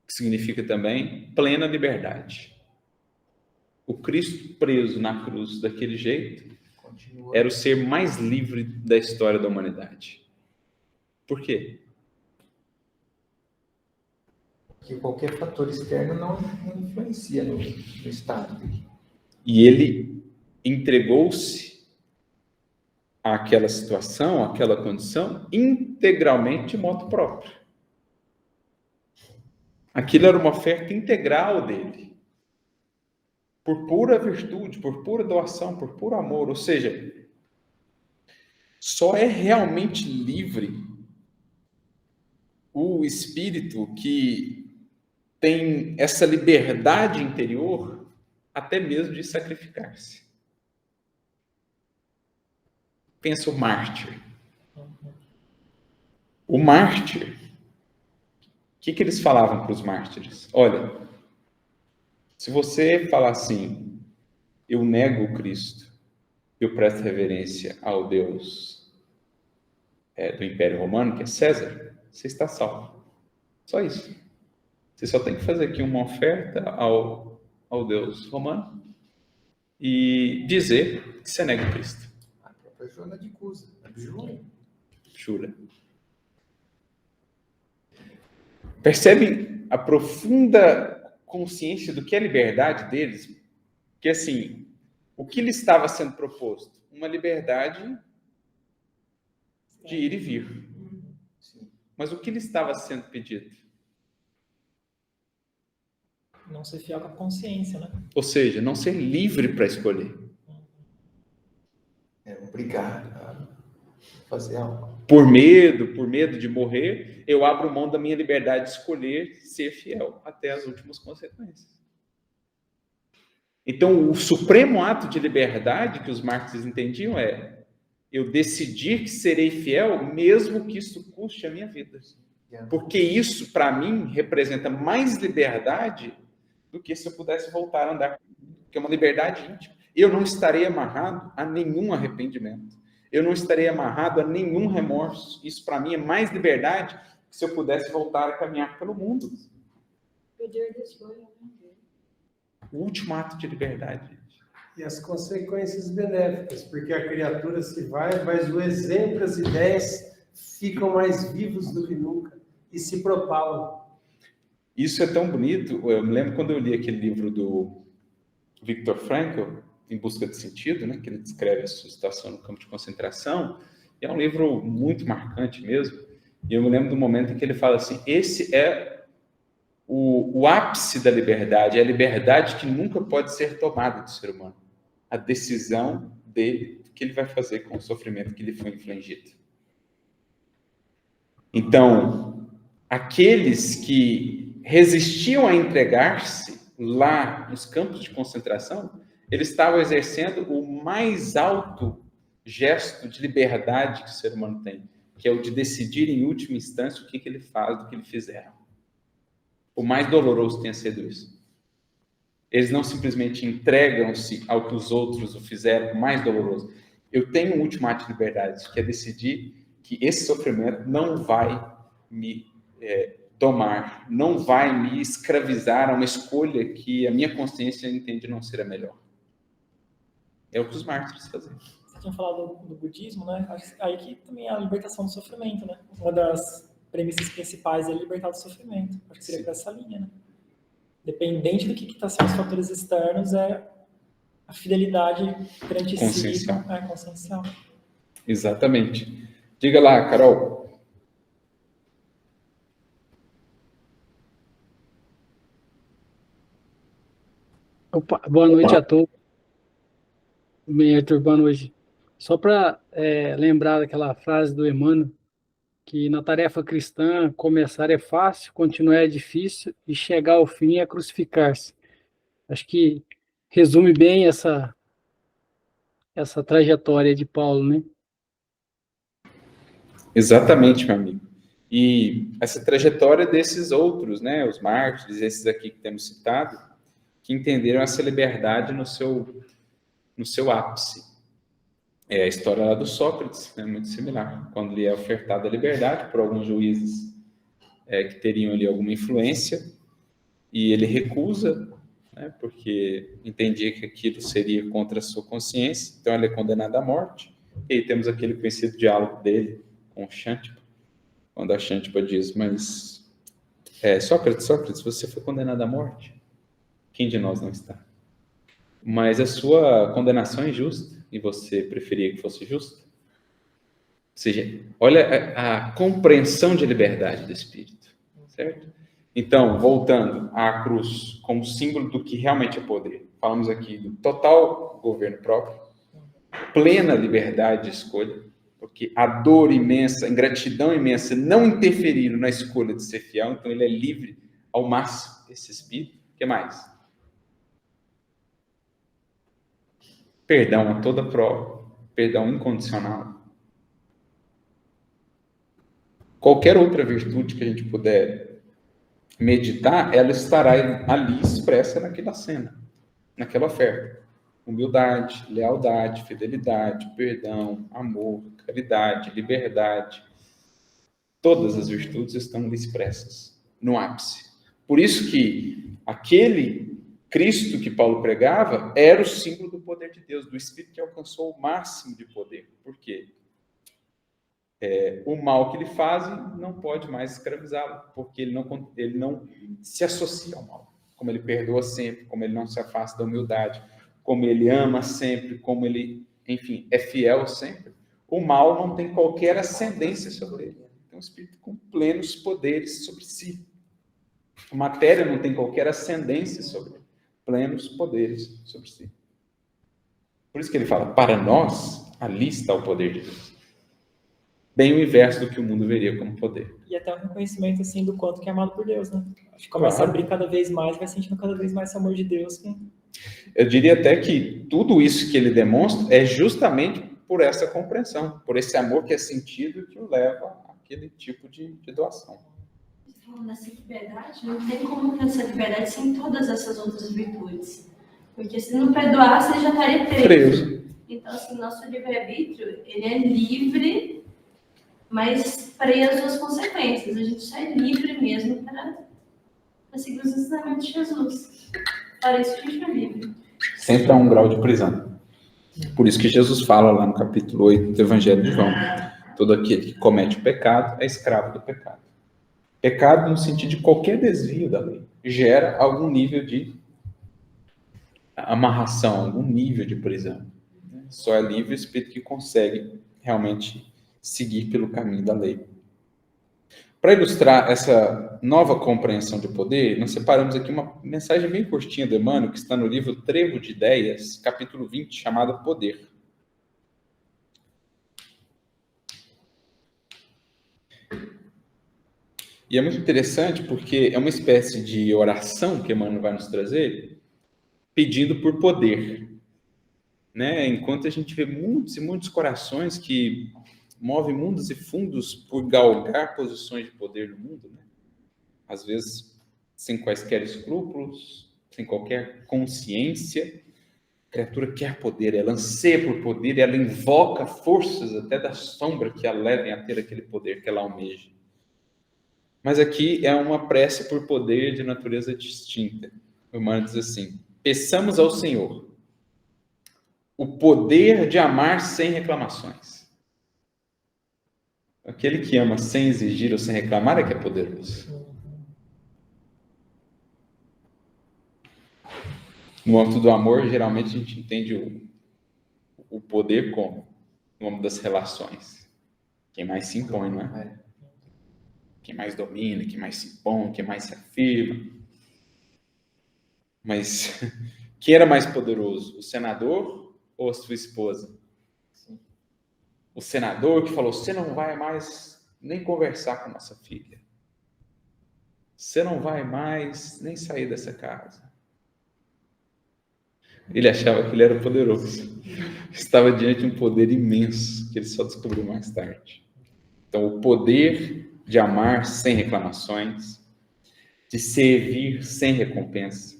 Que significa também plena liberdade. O Cristo preso na cruz daquele jeito era o ser mais livre da história da humanidade. Por quê? Porque qualquer fator externo não influencia no estado dele. E ele entregou-se àquela situação, àquela condição, integralmente de modo próprio. Aquilo era uma oferta integral dele. Por pura virtude, por pura doação, por puro amor. Ou seja, só é realmente livre o espírito que tem essa liberdade interior, até mesmo de sacrificar-se. Pensa o mártir. O mártir, o que eles falavam para os mártires? Olha, se você falar assim, eu nego o Cristo, eu presto reverência ao Deus do Império Romano, que é César, você está salvo. Só isso. Você só tem que fazer aqui uma oferta ao Deus romano e dizer que você nega o Cristo. A própria Joana de Cusa, Jura. Percebem a profunda consciência do que é a liberdade deles? Que assim, o que lhe estava sendo proposto? Uma liberdade de ir e vir. Mas o que lhe estava sendo pedido? Não ser fiel com a consciência, né? Ou seja, não ser livre para escolher. É obrigado a fazer algo. Por medo de morrer, eu abro mão da minha liberdade de escolher ser fiel até as últimas consequências. Então, o supremo ato de liberdade que os mártires entendiam é eu decidir que serei fiel, mesmo que isso custe a minha vida. Porque isso, para mim, representa mais liberdade do que se eu pudesse voltar a andar. Que é uma liberdade íntima. Eu não estarei amarrado a nenhum arrependimento. Eu não estarei amarrado a nenhum remorso. Isso, para mim, é mais liberdade que se eu pudesse voltar a caminhar pelo mundo. Poder da escolha, né? O último ato de liberdade. E as consequências benéficas, porque a criatura se vai, mas o exemplo, as ideias ficam mais vivos do que nunca e se propagam. Isso é tão bonito. Eu me lembro quando eu li aquele livro do Viktor Frankl, Em Busca de Sentido, né, que ele descreve a sua situação no campo de concentração, e é um livro muito marcante mesmo. E eu me lembro do momento em que ele fala assim, esse é o ápice da liberdade, é a liberdade que nunca pode ser tomada do ser humano. A decisão dele, do que ele vai fazer com o sofrimento que lhe foi infligido. Então, aqueles que resistiam a entregar-se lá nos campos de concentração, eles estavam exercendo o mais alto gesto de liberdade que o ser humano tem, que é o de decidir em última instância o que ele faz do que ele fizeram. O mais doloroso tenha sido isso. Eles não simplesmente entregam-se ao que os outros o fizeram, o mais doloroso. Eu tenho um último ato de liberdade, que é decidir que esse sofrimento não vai me tomar, não vai me escravizar a uma escolha que a minha consciência entende não ser a melhor. É o que os mártires faziam. Você tinha falado do budismo, né? Aí que também é a libertação do sofrimento, né? Uma das premissas principais é a libertar do sofrimento. Acho que seria para essa linha, né? Dependente do que está sendo os fatores externos, é a fidelidade perante si. É consciencial. Exatamente. Diga lá, Carol. Opa, boa noite a todos. Bem, Arthur, boa noite. Só para lembrar daquela frase do Emmanuel, que na tarefa cristã começar é fácil, continuar é difícil e chegar ao fim é crucificar-se. Acho que resume bem essa trajetória de Paulo, né? Exatamente, meu amigo. E essa trajetória desses outros, né, os mártires, esses aqui que temos citado, que entenderam essa liberdade no seu ápice. É a história lá do Sócrates, né, muito similar, quando lhe é ofertada a liberdade por alguns juízes que teriam ali alguma influência, e ele recusa, né, porque entendia que aquilo seria contra a sua consciência, então ele é condenado à morte. E aí temos aquele conhecido diálogo dele com Xântipa, quando a Xântipa diz, mas Sócrates, você foi condenado à morte? Quem de nós não está? Mas a sua condenação é injusta, e você preferia que fosse justa? Ou seja, olha a compreensão de liberdade do Espírito, certo? Então, voltando à cruz como símbolo do que realmente é poder, falamos aqui do total governo próprio, plena liberdade de escolha, porque a dor imensa, a ingratidão imensa não interferiram na escolha de ser fiel, então ele é livre ao máximo, esse Espírito. O que mais? Perdão a toda prova, perdão incondicional. Qualquer outra virtude que a gente puder meditar, ela estará ali expressa naquela cena, naquela oferta. Humildade, lealdade, fidelidade, perdão, amor, caridade, liberdade. Todas as virtudes estão ali expressas no ápice. Por isso que aquele Cristo que Paulo pregava era o símbolo do poder de Deus, do Espírito que alcançou o máximo de poder. Por quê? O mal que ele faz não pode mais escravizá-lo, porque ele não se associa ao mal. Como ele perdoa sempre, como ele não se afasta da humildade, como ele ama sempre, como ele, enfim, é fiel sempre, o mal não tem qualquer ascendência sobre ele. Então, o Espírito com plenos poderes sobre si. A matéria não tem qualquer ascendência sobre ele. Plenos poderes sobre si. Por isso que ele fala, para nós, ali está o poder de Deus. Bem o inverso do que o mundo veria como poder. E até um reconhecimento, assim, do quanto que é amado por Deus, né? Acho que começa a abrir cada vez mais, vai sentindo cada vez mais esse amor de Deus. Eu diria até que tudo isso que ele demonstra é justamente por essa compreensão, por esse amor que é sentido que o leva àquele tipo de doação. Falando dessa liberdade, não tem como ter essa liberdade sem todas essas outras virtudes. Porque se não perdoasse, ele já estaria preso. Então, assim, nosso livre-arbítrio, ele é livre, mas preso às consequências. A gente só é livre mesmo para seguir os ensinamentos de Jesus. Para isso a gente é livre. Sempre há um grau de prisão. Por isso que Jesus fala lá no capítulo 8 do Evangelho de João, todo aquele que comete o pecado é escravo do pecado. Pecado no sentido de qualquer desvio da lei gera algum nível de amarração, algum nível de prisão. Só é livre o espírito que consegue realmente seguir pelo caminho da lei. Para ilustrar essa nova compreensão de poder, nós separamos aqui uma mensagem bem curtinha do Emmanuel, que está no livro Trevo de Ideias, capítulo 20, chamada Poder. E é muito interessante porque é uma espécie de oração que Emmanuel vai nos trazer, pedindo por poder. Né? Enquanto a gente vê muitos e muitos corações que movem mundos e fundos por galgar posições de poder no mundo, né? Às vezes sem quaisquer escrúpulos, sem qualquer consciência, a criatura quer poder, ela anseia por poder, ela invoca forças até da sombra que a levem a ter aquele poder que ela almeja. Mas aqui é uma prece por poder de natureza distinta. O Emmanuel diz assim: peçamos ao Senhor o poder de amar sem reclamações. Aquele que ama sem exigir ou sem reclamar é que é poderoso. No âmbito do amor, geralmente a gente entende o poder como? No âmbito das relações. Quem mais se impõe, não é? Quem mais domina, quem mais se impõe, quem mais se afirma. Mas quem era mais poderoso? O senador ou a sua esposa? O senador que falou, você não vai mais nem conversar com a nossa filha. Você não vai mais nem sair dessa casa. Ele achava que ele era poderoso. Estava diante de um poder imenso, que ele só descobriu mais tarde. Então, o poder de amar sem reclamações, de servir sem recompensa,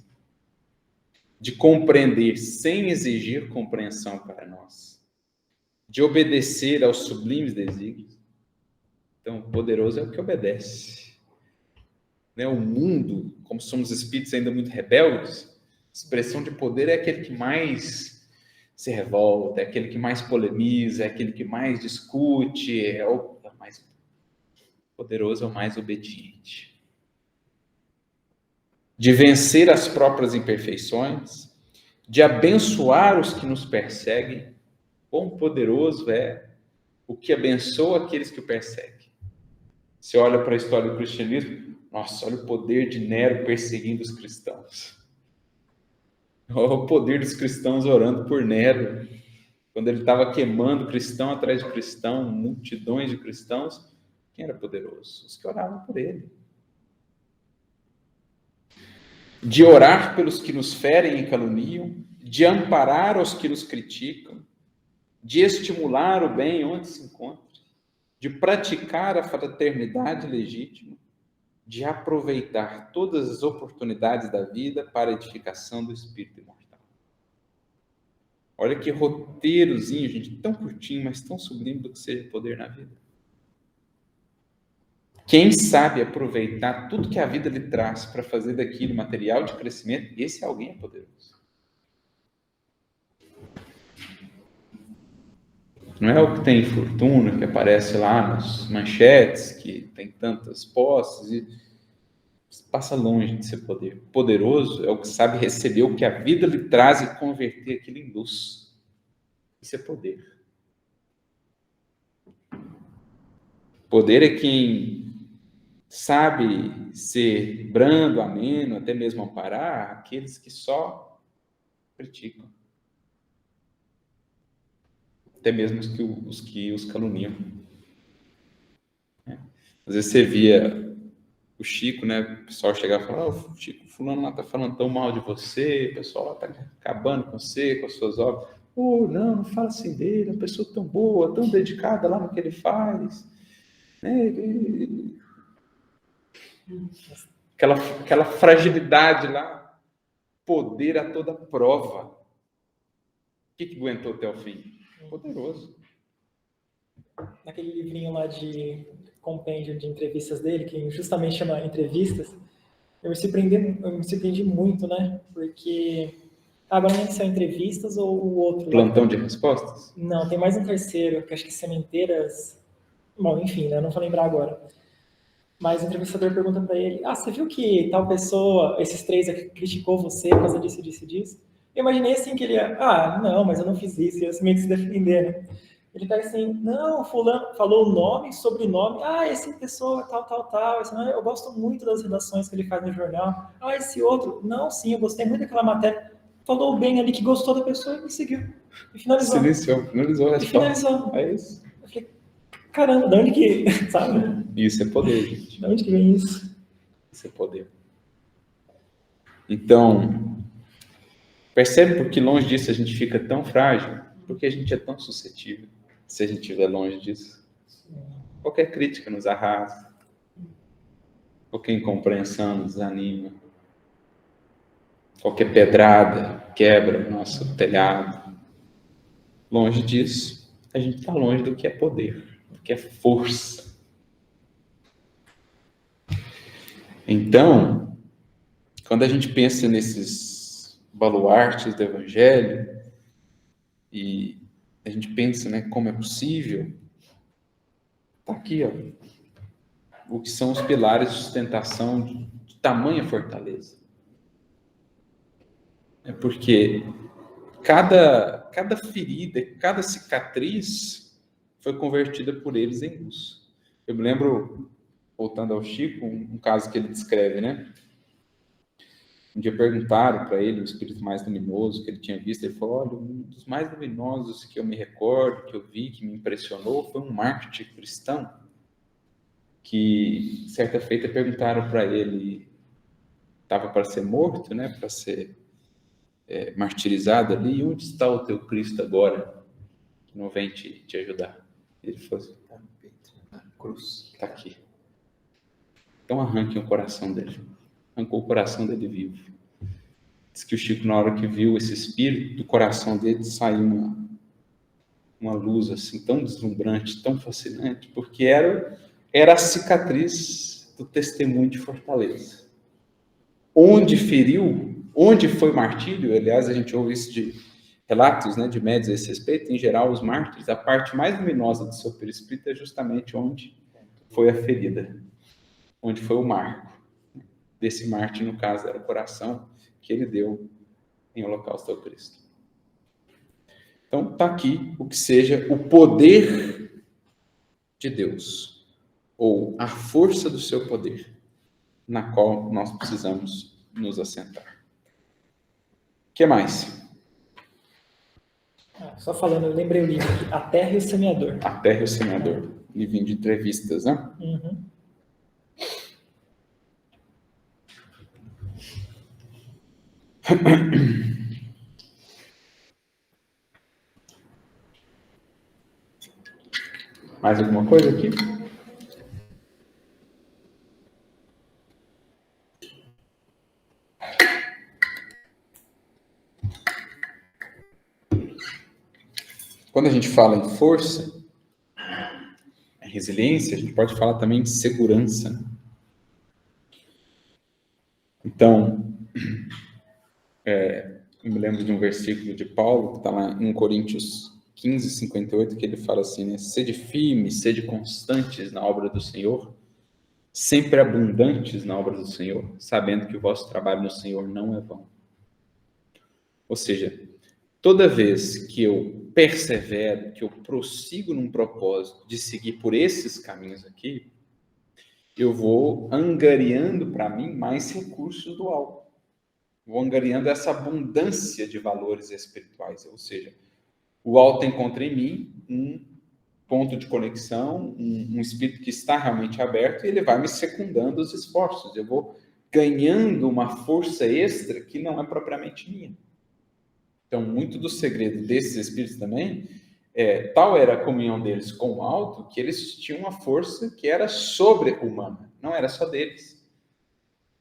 de compreender sem exigir compreensão para nós, de obedecer aos sublimes desígnios. Então, poderoso é o que obedece. O mundo, como somos espíritos ainda muito rebeldes, expressão de poder é aquele que mais se revolta, é aquele que mais polemiza, é aquele que mais discute, é o mais poderoso, é o mais obediente. De vencer as próprias imperfeições, de abençoar os que nos perseguem. Quão poderoso é o que abençoa aqueles que o perseguem. Você olha para a história do cristianismo, nossa, olha o poder de Nero perseguindo os cristãos. Olha o poder dos cristãos orando por Nero. Quando ele estava queimando cristão atrás de cristão, multidões de cristãos, quem era poderoso? Os que oravam por ele. De orar pelos que nos ferem e caluniam, de amparar os que nos criticam, de estimular o bem onde se encontra, de praticar a fraternidade legítima, de aproveitar todas as oportunidades da vida para a edificação do espírito imortal. Olha que roteirozinho, gente, tão curtinho, mas tão sublime do que seja poder na vida. Quem sabe aproveitar tudo que a vida lhe traz para fazer daquilo material de crescimento, esse alguém é poderoso. Não é o que tem fortuna, que aparece lá nas manchetes, que tem tantas posses, e passa longe de ser poder. Poderoso é o que sabe receber o que a vida lhe traz e converter aquilo em luz. Isso é poder. Poder é quem sabe ser brando, ameno, até mesmo amparar aqueles que só criticam. Até mesmo os que os caluniam. Às vezes você via o Chico, o pessoal chegava e falava, Chico, fulano lá está falando tão mal de você, o pessoal lá está acabando com você, com as suas obras. Não fala assim dele, é uma pessoa tão boa, tão dedicada lá no que ele faz. Aquela fragilidade lá, poder a toda prova. O que aguentou até o fim? Poderoso. Naquele livrinho lá de compêndio de entrevistas dele, que justamente chama Entrevistas, eu me surpreendi muito, Porque agora não sei se são entrevistas ou o outro. Plantão de respostas? Não, tem mais um terceiro, que acho que é Sementeiras. Bom, enfim, não vou lembrar agora. Mas o entrevistador pergunta para ele, você viu que tal pessoa, esses três aqui, criticou você por causa disso, disso e disso? Eu imaginei assim que ele ia, não, mas eu não fiz isso, ia meio que se defender, Ele pega assim, não, fulano falou o nome, sobrenome, essa pessoa, tal, esse nome, eu gosto muito das redações que ele faz no jornal, esse outro, não, sim, eu gostei muito daquela matéria, falou bem ali que gostou da pessoa e seguiu, e finalizou. Finalizou a resposta. E finalizou. É isso. Eu falei, caramba, de onde que, sabe? Isso é poder, gente. De onde que vem isso? Isso é poder. Então, percebe por que longe disso a gente fica tão frágil? Porque a gente é tão suscetível. Se a gente estiver longe disso. Qualquer crítica nos arrasta. Qualquer incompreensão nos desanima. Qualquer pedrada quebra o nosso telhado. Longe disso, a gente está longe do que é poder, do que é força. Então, quando a gente pensa nesses baluartes do Evangelho, e a gente pensa, como é possível, está aqui, o que são os pilares de sustentação de tamanha fortaleza. É porque cada ferida, cada cicatriz foi convertida por eles em luz. Eu me lembro, voltando ao Chico, um caso que ele descreve, Um dia perguntaram para ele o espírito mais luminoso que ele tinha visto. Ele falou, olha, um dos mais luminosos que eu me recordo, que eu vi, que me impressionou, foi um mártir cristão que certa feita perguntaram para ele, estava para ser morto, né, para ser martirizado ali, onde está o teu Cristo agora, que não vem te ajudar? Ele falou assim, Na cruz. está aqui. Então arranque o coração dele. Arrancou o coração dele vivo. Diz que o Chico, na hora que viu esse espírito, do coração dele saiu uma luz assim, tão deslumbrante, tão fascinante, porque era a cicatriz do testemunho de Fortaleza. Onde feriu, onde foi martírio, aliás, a gente ouve isso de relatos, né, de médios a esse respeito, em geral, os mártires, a parte mais luminosa do seu perispírito é justamente onde foi a ferida, onde foi o marco. Desse mártir, no caso, era o coração que ele deu em holocausto ao Cristo. Então, está aqui o que seja o poder de Deus, ou a força do seu poder, na qual nós precisamos nos assentar. O que mais? Só falando, eu lembrei o livro aqui, A Terra e o Semeador. A Terra e o Semeador, livrinho de entrevistas, né? Uhum. Mais alguma coisa aqui? Quando a gente fala em força, em resiliência, a gente pode falar também em segurança. Então, eu me lembro de um versículo de Paulo, que está lá em Coríntios 15, 58, que ele fala assim, né? Sede firmes, sede constantes na obra do Senhor, sempre abundantes na obra do Senhor, sabendo que o vosso trabalho no Senhor não é vão. Ou seja, toda vez que eu persevero, que eu prossigo num propósito de seguir por esses caminhos aqui, eu vou angariando para mim mais recursos do alto. Vou angariando essa abundância de valores espirituais, ou seja, o alto encontra em mim um ponto de conexão, um espírito que está realmente aberto, e ele vai me secundando os esforços. Eu vou ganhando uma força extra que não é propriamente minha. Então, muito do segredo desses espíritos também, tal era a comunhão deles com o alto, que eles tinham uma força que era sobre-humana, não era só deles.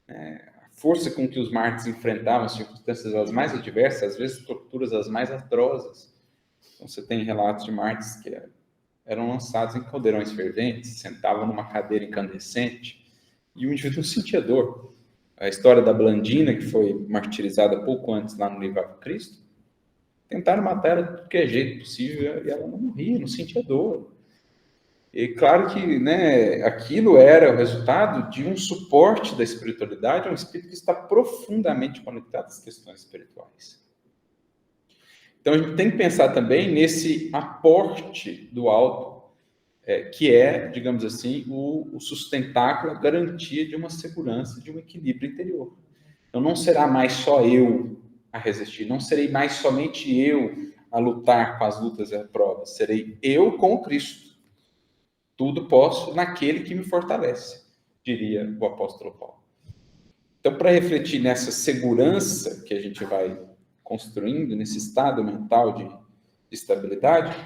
A força com que os mártires enfrentavam as circunstâncias as mais adversas, às vezes torturas as mais atrozes. Então, você tem relatos de mártires que eram lançados em caldeirões ferventes, sentavam numa cadeira incandescente, e o indivíduo não sentia dor. A história da Blandina, que foi martirizada pouco antes lá no livro Ave Cristo, tentaram matar ela de qualquer jeito possível, e ela não morria, não sentia dor. E claro que, né, aquilo era o resultado de um suporte da espiritualidade, um espírito que está profundamente conectado às questões espirituais. Então, a gente tem que pensar também nesse aporte do alto, que é, digamos assim, o sustentáculo, a garantia de uma segurança, de um equilíbrio interior. Então, não será mais só eu a resistir, não serei mais somente eu a lutar com as lutas e as provas, serei eu com Cristo. Tudo posso naquele que me fortalece, diria o apóstolo Paulo. Então, para refletir nessa segurança que a gente vai construindo, nesse estado mental de estabilidade,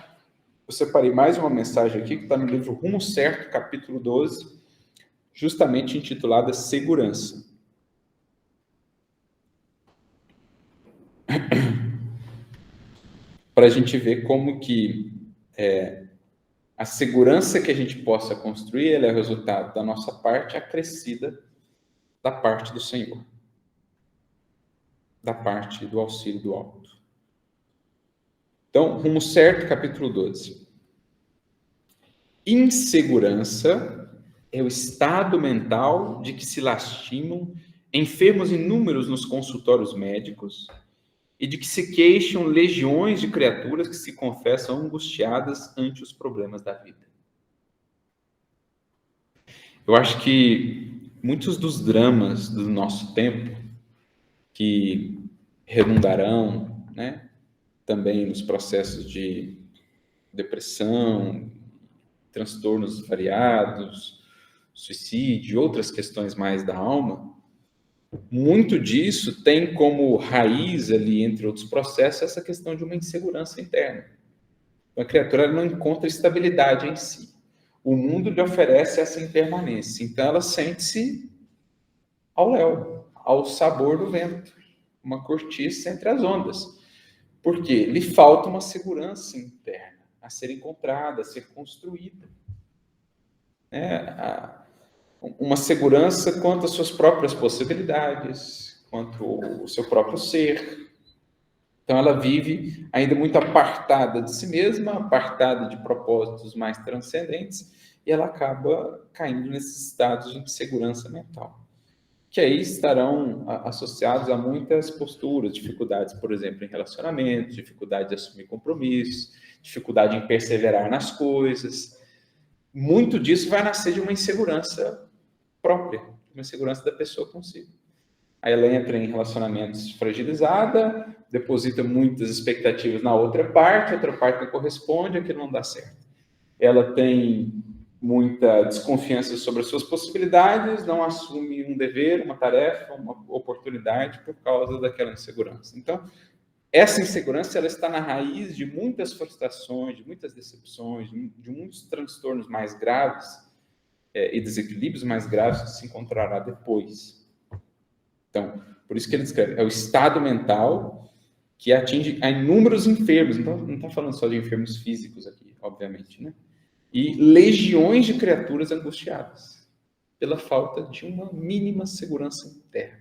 eu separei mais uma mensagem aqui que está no livro Rumo Certo, capítulo 12, justamente intitulada Segurança. Para a gente ver como que a segurança que a gente possa construir, ela é o resultado da nossa parte acrescida da parte do Senhor, da parte do auxílio do alto. Então, Rumo Certo, capítulo 12. Insegurança é o estado mental de que se lastimam enfermos inúmeros nos consultórios médicos e de que se queixam legiões de criaturas que se confessam angustiadas ante os problemas da vida. Eu acho que muitos dos dramas do nosso tempo, que redundarão, né, também nos processos de depressão, transtornos variados, suicídio, outras questões mais da alma, muito disso tem como raiz ali, entre outros processos, essa questão de uma insegurança interna. A criatura ela não encontra estabilidade em si. O mundo lhe oferece essa impermanência. Então ela sente-se ao léu, ao sabor do vento, uma cortiça entre as ondas. Porque lhe falta uma segurança interna a ser encontrada, a ser construída. Uma segurança quanto às suas próprias possibilidades, quanto ao seu próprio ser. Então ela vive ainda muito apartada de si mesma, apartada de propósitos mais transcendentes, e ela acaba caindo nesses estados de insegurança mental, que aí estarão associados a muitas posturas, dificuldades, por exemplo, em relacionamentos, dificuldade de assumir compromissos, dificuldade em perseverar nas coisas. Muito disso vai nascer de uma insegurança própria, uma insegurança da pessoa consigo. Aí ela entra em relacionamentos fragilizada, deposita muitas expectativas na outra parte não corresponde, aquilo não dá certo. Ela tem muita desconfiança sobre as suas possibilidades, não assume um dever, uma tarefa, uma oportunidade por causa daquela insegurança. Então, essa insegurança ela está na raiz de muitas frustrações, de muitas decepções, de muitos transtornos mais graves e desequilíbrios mais graves que se encontrará depois. Então, por isso que ele descreve, é o estado mental que atinge a inúmeros enfermos. Então, não está falando só de enfermos físicos aqui, obviamente, né? E legiões de criaturas angustiadas pela falta de uma mínima segurança interna.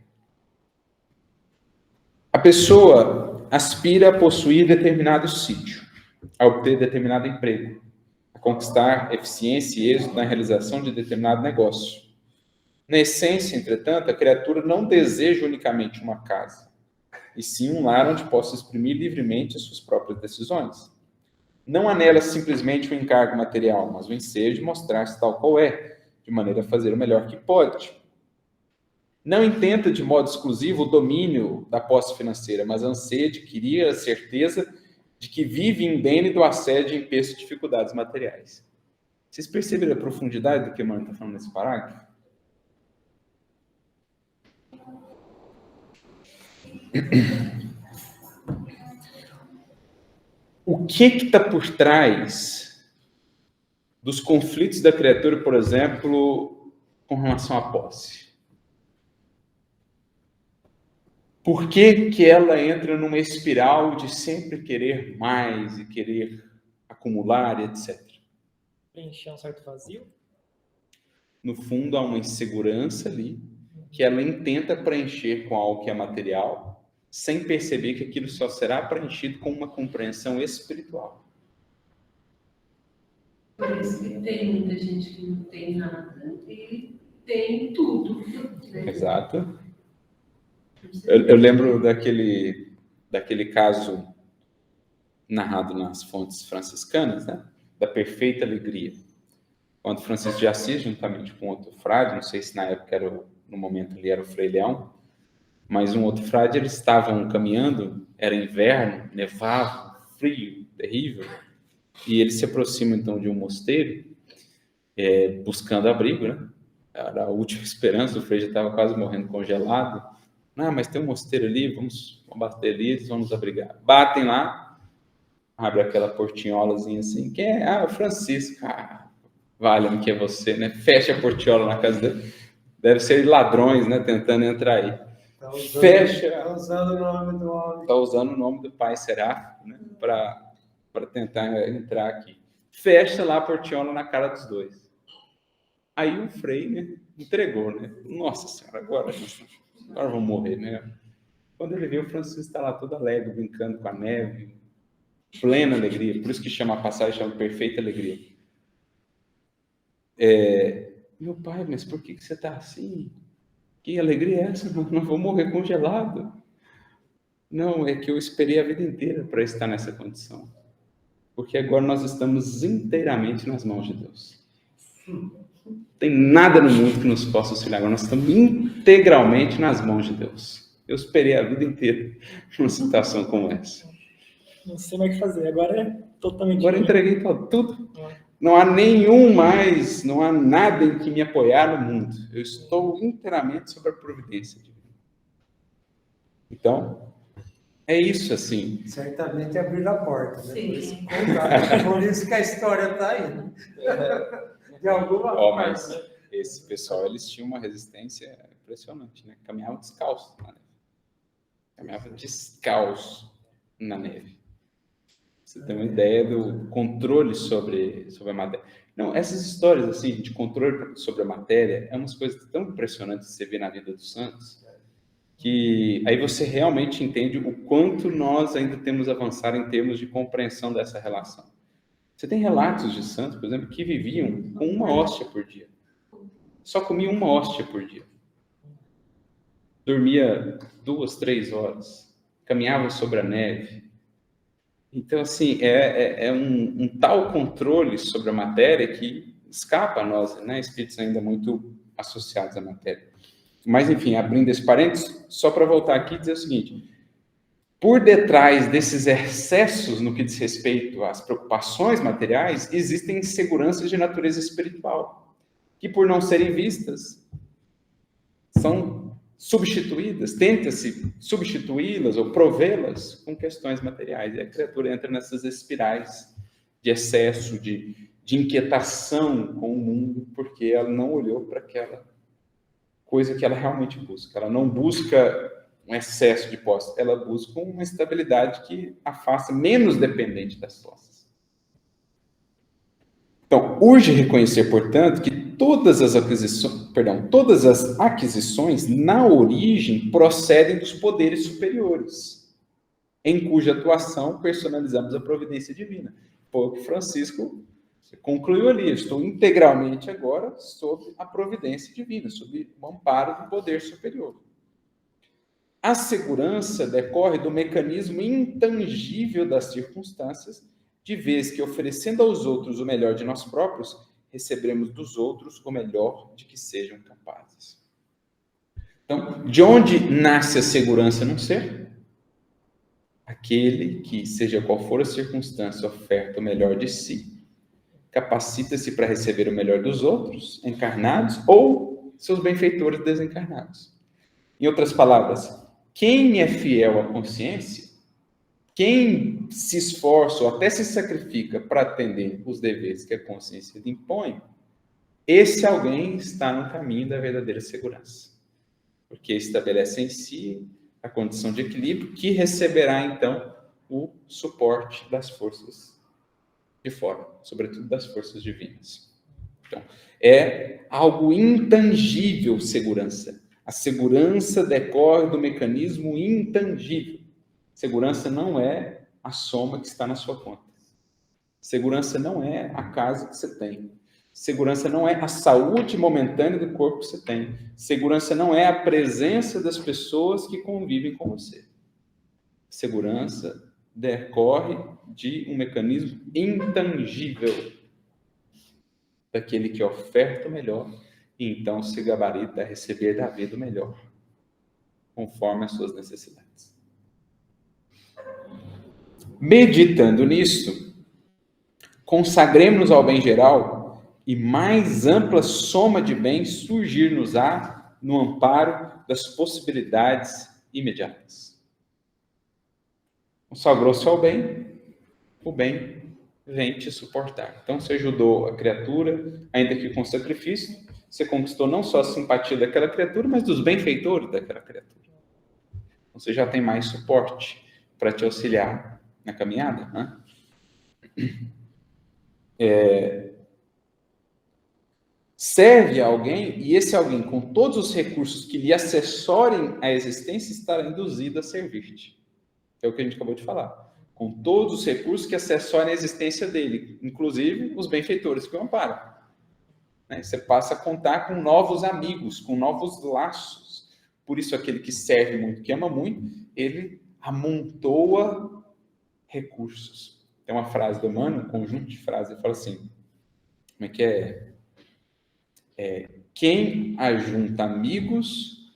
A pessoa aspira a possuir determinado sítio, a obter determinado emprego, a conquistar eficiência e êxito na realização de determinado negócio. Na essência, entretanto, a criatura não deseja unicamente uma casa, e sim um lar onde possa exprimir livremente as suas próprias decisões. Não há nela simplesmente um encargo material, mas o ensejo de mostrar-se tal qual é, de maneira a fazer o melhor que pode. Não intenta de modo exclusivo o domínio da posse financeira, mas anseia adquirir a certeza de que vive indene do assédio e empeço de dificuldades materiais. Vocês perceberam a profundidade do que Emmanuel está falando nesse parágrafo? O que está por trás dos conflitos da criatura, por exemplo, com relação à posse? Por que ela entra numa espiral de sempre querer mais e querer acumular, etc? Preencher um certo vazio? No fundo, há uma insegurança ali que ela intenta preencher com algo que é material, sem perceber que aquilo só será preenchido com uma compreensão espiritual. Por isso que tem muita gente que não tem nada e tem tudo. Né? Exato. Eu lembro daquele caso narrado nas fontes franciscanas, né? Da perfeita alegria. Quando Francisco de Assis, juntamente com outro frade, não sei se na época no momento ali era o Frei Leão, mas um outro frade, eles estavam caminhando, era inverno, nevava, frio, terrível, e eles se aproximam então de um mosteiro, buscando abrigo, né? Era a última esperança, o Frei já estava quase morrendo congelado. Mas tem um mosteiro ali, vamos bater ali, eles vão nos abrigar. Batem lá, abre aquela portinholazinha assim, que é, o Francisco, vale-me que é você, né? Fecha a portiola na casa dele. Deve ser ladrões, né? Tentando entrar aí. Fecha. Está usando o nome do homem. Está usando o nome do pai Seráfico, né? Para tentar entrar aqui. Fecha lá a portiola na cara dos dois. Aí o Frei, né? Entregou, né? Nossa Senhora, agora vão morrer, né? Quando ele vê, o Francisco está lá todo alegre, brincando com a neve, plena alegria. Por isso que chama a passagem, chama perfeita alegria. Meu pai, mas por que você está assim? Que alegria é essa? Não vou morrer congelado. Não, é que eu esperei a vida inteira para estar nessa condição. Porque agora nós estamos inteiramente nas mãos de Deus. Não tem nada no mundo que nos possa auxiliar. Agora nós estamos integralmente nas mãos de Deus. Eu esperei a vida inteira numa situação como essa. Não sei mais o que fazer. Agora é totalmente... Agora entreguei tudo. não há nada em que me apoiar no mundo. Eu estou inteiramente sob a providência divina. Então, é isso, assim. Certamente abrir a porta, né? Sim. Por isso que a história está aí, né? De alguma forma. Mas esse pessoal, eles tinham uma resistência impressionante, né? Caminhavam descalço na neve. Caminhava descalço na neve. Você tem uma ideia do controle sobre a matéria. Não, essas histórias assim de controle sobre a matéria é umas coisas tão impressionantes que você vê na vida dos santos, que aí você realmente entende o quanto nós ainda temos a avançar em termos de compreensão dessa relação. Você tem relatos de santos, por exemplo, que viviam com uma hóstia por dia. Só comiam uma hóstia por dia. Dormia 2, 3 horas. Caminhava sobre a neve. Então, assim, é um tal controle sobre a matéria que escapa a nós, né? Espíritos ainda muito associados à matéria. Mas, enfim, abrindo esse parênteses, só para voltar aqui e dizer o seguinte: por detrás desses excessos no que diz respeito às preocupações materiais, existem inseguranças de natureza espiritual, que por não serem vistas, são substituídas, tenta-se substituí-las ou provê-las com questões materiais. E a criatura entra nessas espirais de excesso, de inquietação com o mundo, porque ela não olhou para aquela coisa que ela realmente busca. Ela não busca um excesso de posse, ela busca uma estabilidade que a faça menos dependente das posses. Então, urge reconhecer, portanto, que todas as aquisições, na origem, procedem dos poderes superiores, em cuja atuação personalizamos a providência divina. Foi o que Francisco concluiu ali: eu estou integralmente agora sob a providência divina, sob o amparo do poder superior. A segurança decorre do mecanismo intangível das circunstâncias, de vez que, oferecendo aos outros o melhor de nós próprios, receberemos dos outros o melhor de que sejam capazes. Então, de onde nasce a segurança num ser? Aquele que, seja qual for a circunstância, oferta o melhor de si, capacita-se para receber o melhor dos outros, encarnados, ou seus benfeitores desencarnados. Em outras palavras, quem é fiel à consciência, quem se esforça ou até se sacrifica para atender os deveres que a consciência lhe impõe, esse alguém está no caminho da verdadeira segurança. Porque estabelece em si a condição de equilíbrio que receberá, então, o suporte das forças de fora, sobretudo das forças divinas. Então, é algo intangível, segurança. A segurança decorre do mecanismo intangível. Segurança não é a soma que está na sua conta. Segurança não é a casa que você tem. Segurança não é a saúde momentânea do corpo que você tem. Segurança não é a presença das pessoas que convivem com você. Segurança decorre de um mecanismo intangível daquele que oferta o melhor e então se gabarita a receber da vida o melhor, conforme as suas necessidades. Meditando nisso, consagremos-nos ao bem geral e mais ampla soma de bens surgir-nos-á no amparo das possibilidades imediatas. Consagrou-se ao bem, o bem vem te suportar. Então, você ajudou a criatura, ainda que com sacrifício, você conquistou não só a simpatia daquela criatura, mas dos benfeitores daquela criatura. Então, você já tem mais suporte para te auxiliar na caminhada, né? Serve a alguém, e esse alguém, com todos os recursos que lhe assessorem a existência, estará induzido a servir-te. É o que a gente acabou de falar. Com todos os recursos que assessorem a existência dele, inclusive os benfeitores que o amparam. Você passa a contar com novos amigos, com novos laços. Por isso, aquele que serve muito, que ama muito, ele amontoa recursos. Tem uma frase do Emmanuel, um conjunto de frases, ele fala assim, como é que é? Quem ajunta amigos,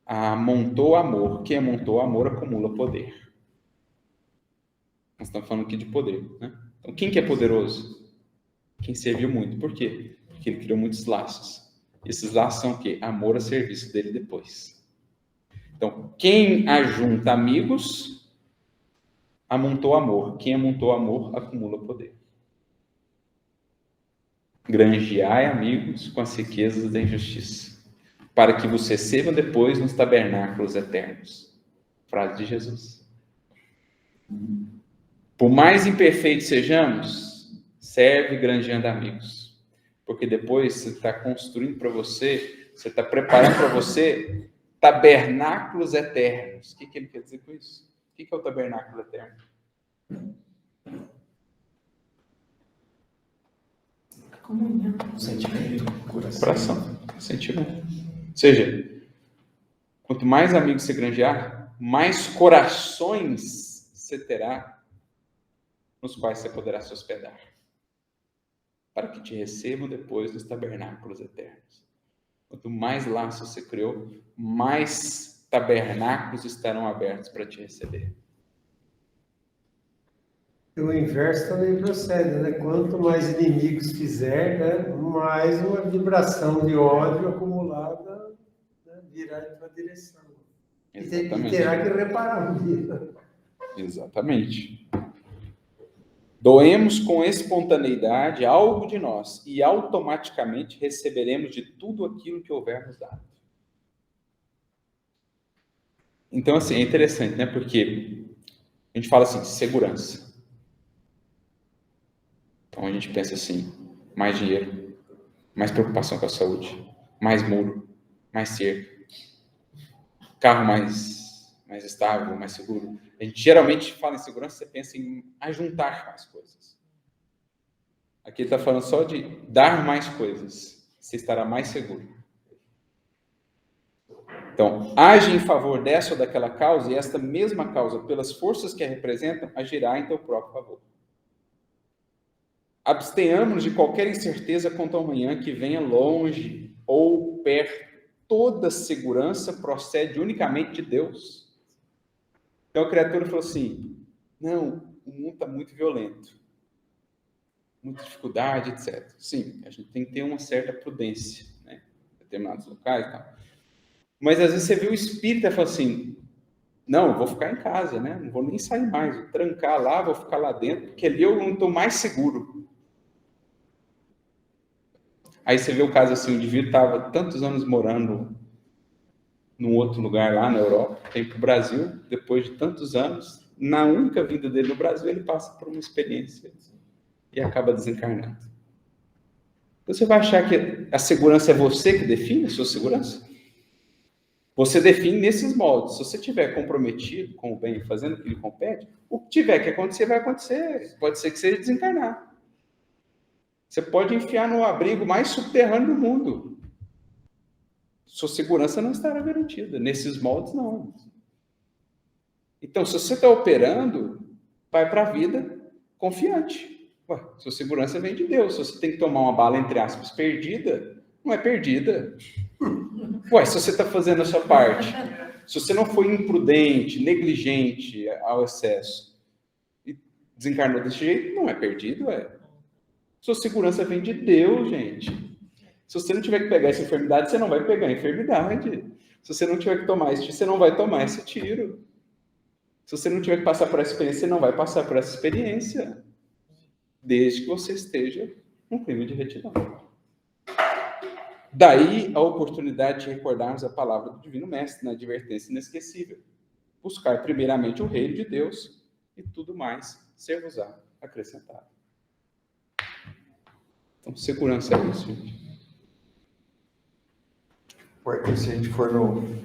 amontou amor. Quem amontou amor, acumula poder. Nós estamos falando aqui de poder, né? Então, quem que é poderoso? quem serviu muito. Por quê? Porque ele criou muitos laços. Esses laços são o quê? Amor a serviço dele depois. Então, quem ajunta amigos, amontou amor. Quem amontou amor, acumula poder. Granjeai amigos com as riquezas da injustiça, para que vos recebam depois nos tabernáculos eternos. Frase de Jesus. Por mais imperfeitos sejamos, serve granjeando amigos. Porque depois você está construindo para você, você está preparando para você tabernáculos eternos. O que ele quer dizer com isso? O que é o tabernáculo eterno? Comunhão. Sentimento, coração. Sentimento. Ou seja, quanto mais amigos você granjear, mais corações você terá nos quais você poderá se hospedar, para que te recebam depois nos tabernáculos eternos. Quanto mais laços você criou, mais tabernáculos estarão abertos para te receber. E o inverso também procede, né? Quanto mais inimigos fizer, né? Mais uma vibração de ódio acumulada, né? Virá em tua direção. E terá que reparar um dia. Exatamente. Doemos com espontaneidade algo de nós e automaticamente receberemos de tudo aquilo que houvermos dado. Então, assim, é interessante, né? Porque a gente fala assim, segurança. Então, a gente pensa assim, mais dinheiro, mais preocupação com a saúde, mais muro, mais cerca, carro mais estável, mais seguro. A gente geralmente fala em segurança, você pensa em ajuntar mais coisas. Aqui ele está falando só de dar mais coisas, você estará mais seguro. Então, age em favor dessa ou daquela causa, e esta mesma causa, pelas forças que a representam, agirá em teu próprio favor. Abstenhamos de qualquer incerteza quanto ao amanhã, que venha longe ou perto. Toda segurança procede unicamente de Deus. Então a criatura falou assim, não, o mundo está muito violento, muita dificuldade, etc. Sim, a gente tem que ter uma certa prudência, né, em determinados locais e tal. Mas às vezes você vê o espírita e fala assim, não, eu vou ficar em casa, né, não vou nem sair mais, vou trancar lá, vou ficar lá dentro, porque ali eu não estou mais seguro. Aí você vê o caso assim, o indivíduo estava tantos anos morando num outro lugar lá na Europa, vem para o Brasil, depois de tantos anos, na única vinda dele no Brasil, ele passa por uma experiência e acaba desencarnando. Então você vai achar que a segurança é você que define a sua segurança? Você define nesses moldes. Se você estiver comprometido com o bem, fazendo o que lhe compete, o que tiver que acontecer, vai acontecer. Pode ser que seja desencarnar. Você pode enfiar no abrigo mais subterrâneo do mundo. Sua segurança não estará garantida. Nesses moldes, não. Então, se você está operando, vai para a vida confiante. Ué, sua segurança vem de Deus. Se você tem que tomar uma bala, entre aspas, perdida, não é perdida. Ué, se você está fazendo a sua parte, se você não foi imprudente, negligente ao excesso, e desencarnou desse jeito, não é perdido, é. Sua segurança vem de Deus, gente. Se você não tiver que pegar essa enfermidade, você não vai pegar a enfermidade. Se você não tiver que tomar esse tiro, você não vai tomar esse tiro. Se você não tiver que passar por essa experiência, você não vai passar por essa experiência. Desde que você esteja num clima de retidão. Daí a oportunidade de recordarmos a palavra do Divino Mestre na advertência inesquecível. Buscar primeiramente o reino de Deus e tudo mais ser-vos-á acrescentado. Então, segurança é isso, gente. Porque se a gente for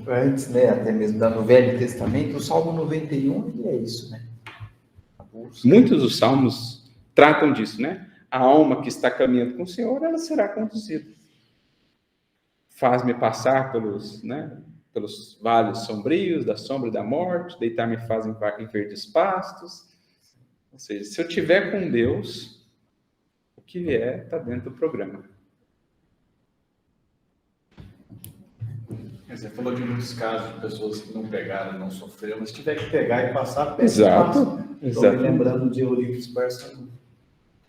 antes, né, até mesmo no Velho Testamento, o Salmo 91 ele é isso, né? Muitos dos salmos tratam disso, né? A alma que está caminhando com o Senhor, ela será conduzida. Faz-me passar pelos vales sombrios, da sombra e da morte, deitar-me faz em verdes pastos. Ou seja, se eu tiver com Deus, o que vier está dentro do programa. Você falou de muitos casos de pessoas que não pegaram, não sofreram, mas tiver que pegar e passar, Exato. Estou me lembrando de Eurípides Barçanufo.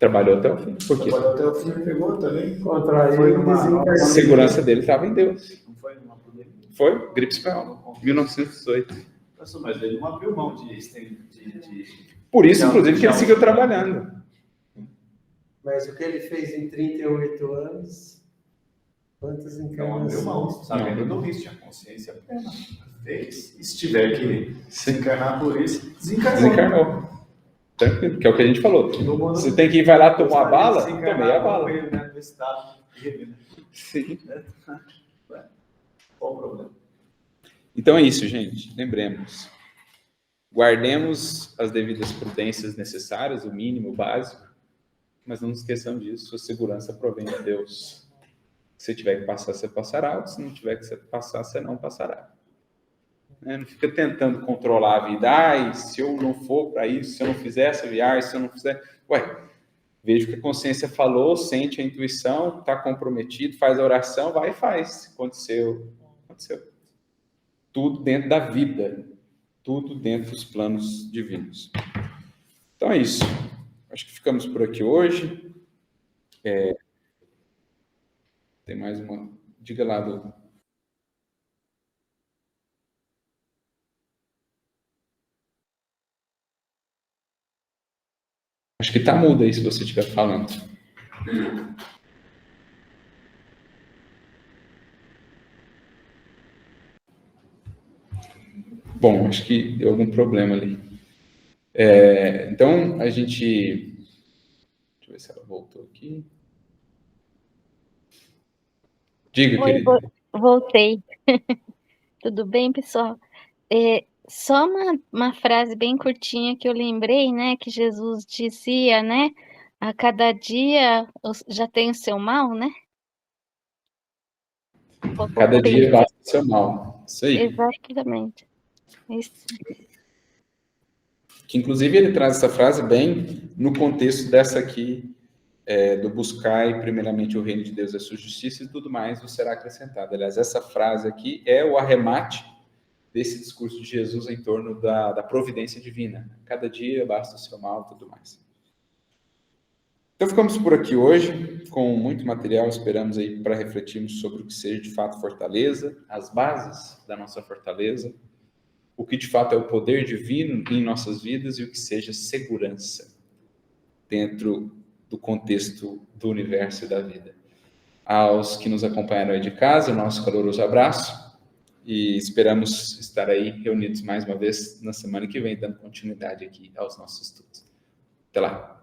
Trabalhou até o fim. Por quê? Trabalhou até o fim, pegou também. Contra Foi ele, numa- A desencarnou. segurança dele estava em Deus. Não foi numa pandemia. Foi gripe espanhola, 1918. Mas ele não abriu mão de Por isso, inclusive, que ele seguiu trabalhando. Mas o que ele fez em 38 anos, quantas Não abriu mão, encarnações? sabendo do risco, tinha consciência plena. Fez. E se tiver que se encarnar por isso, desencarnou. Desencarnou. Tranquilo, que é o que a gente falou. Todo mundo- Você tem que ir, vai lá tomar a bala? Desencarnar, Tomei a bala. acompanha, né, no estado de vida. Sim. Qual o problema? Então é isso, gente. Lembremos. Guardemos as devidas prudências necessárias, o mínimo, o básico, mas não nos esqueçamos disso. A segurança provém de Deus. Se tiver que passar, você passará. Se não tiver que passar, você não passará. Não fica tentando controlar a vida. Se eu não for para isso, se eu não fizer essa viagem, se eu não fizer... Veja o que a consciência falou, sente a intuição, está comprometido, faz a oração, vai e faz. Aconteceu. Tudo dentro da vida. Tudo dentro dos planos divinos. Então é isso. Acho que ficamos por aqui hoje. Tem mais uma... Diga lá, Dudu. Acho que tá mudo aí se você estiver falando. Bom, acho que deu algum problema ali. Então, a gente... Deixa eu ver se ela voltou aqui. Diga, Oi, querida. voltei. Tudo bem, pessoal? Só uma frase bem curtinha que eu lembrei, né? Que Jesus dizia, né? A cada dia já tem o seu mal, né? Cada dia basta o seu mal. Isso aí. Exatamente. Isso. Que, inclusive, ele traz essa frase bem no contexto dessa aqui, do buscar primeiramente o reino de Deus e a sua justiça e tudo mais vos será acrescentado. Aliás, essa frase aqui é o arremate desse discurso de Jesus em torno da providência divina. Cada dia basta o seu mal e tudo mais. Então, ficamos por aqui hoje, com muito material, esperamos aí para refletirmos sobre o que seja de fato fortaleza, as bases da nossa fortaleza, o que de fato é o poder divino em nossas vidas e o que seja segurança dentro do contexto do universo e da vida. Aos que nos acompanharam aí de casa, nosso caloroso abraço e esperamos estar aí reunidos mais uma vez na semana que vem, dando continuidade aqui aos nossos estudos. Até lá!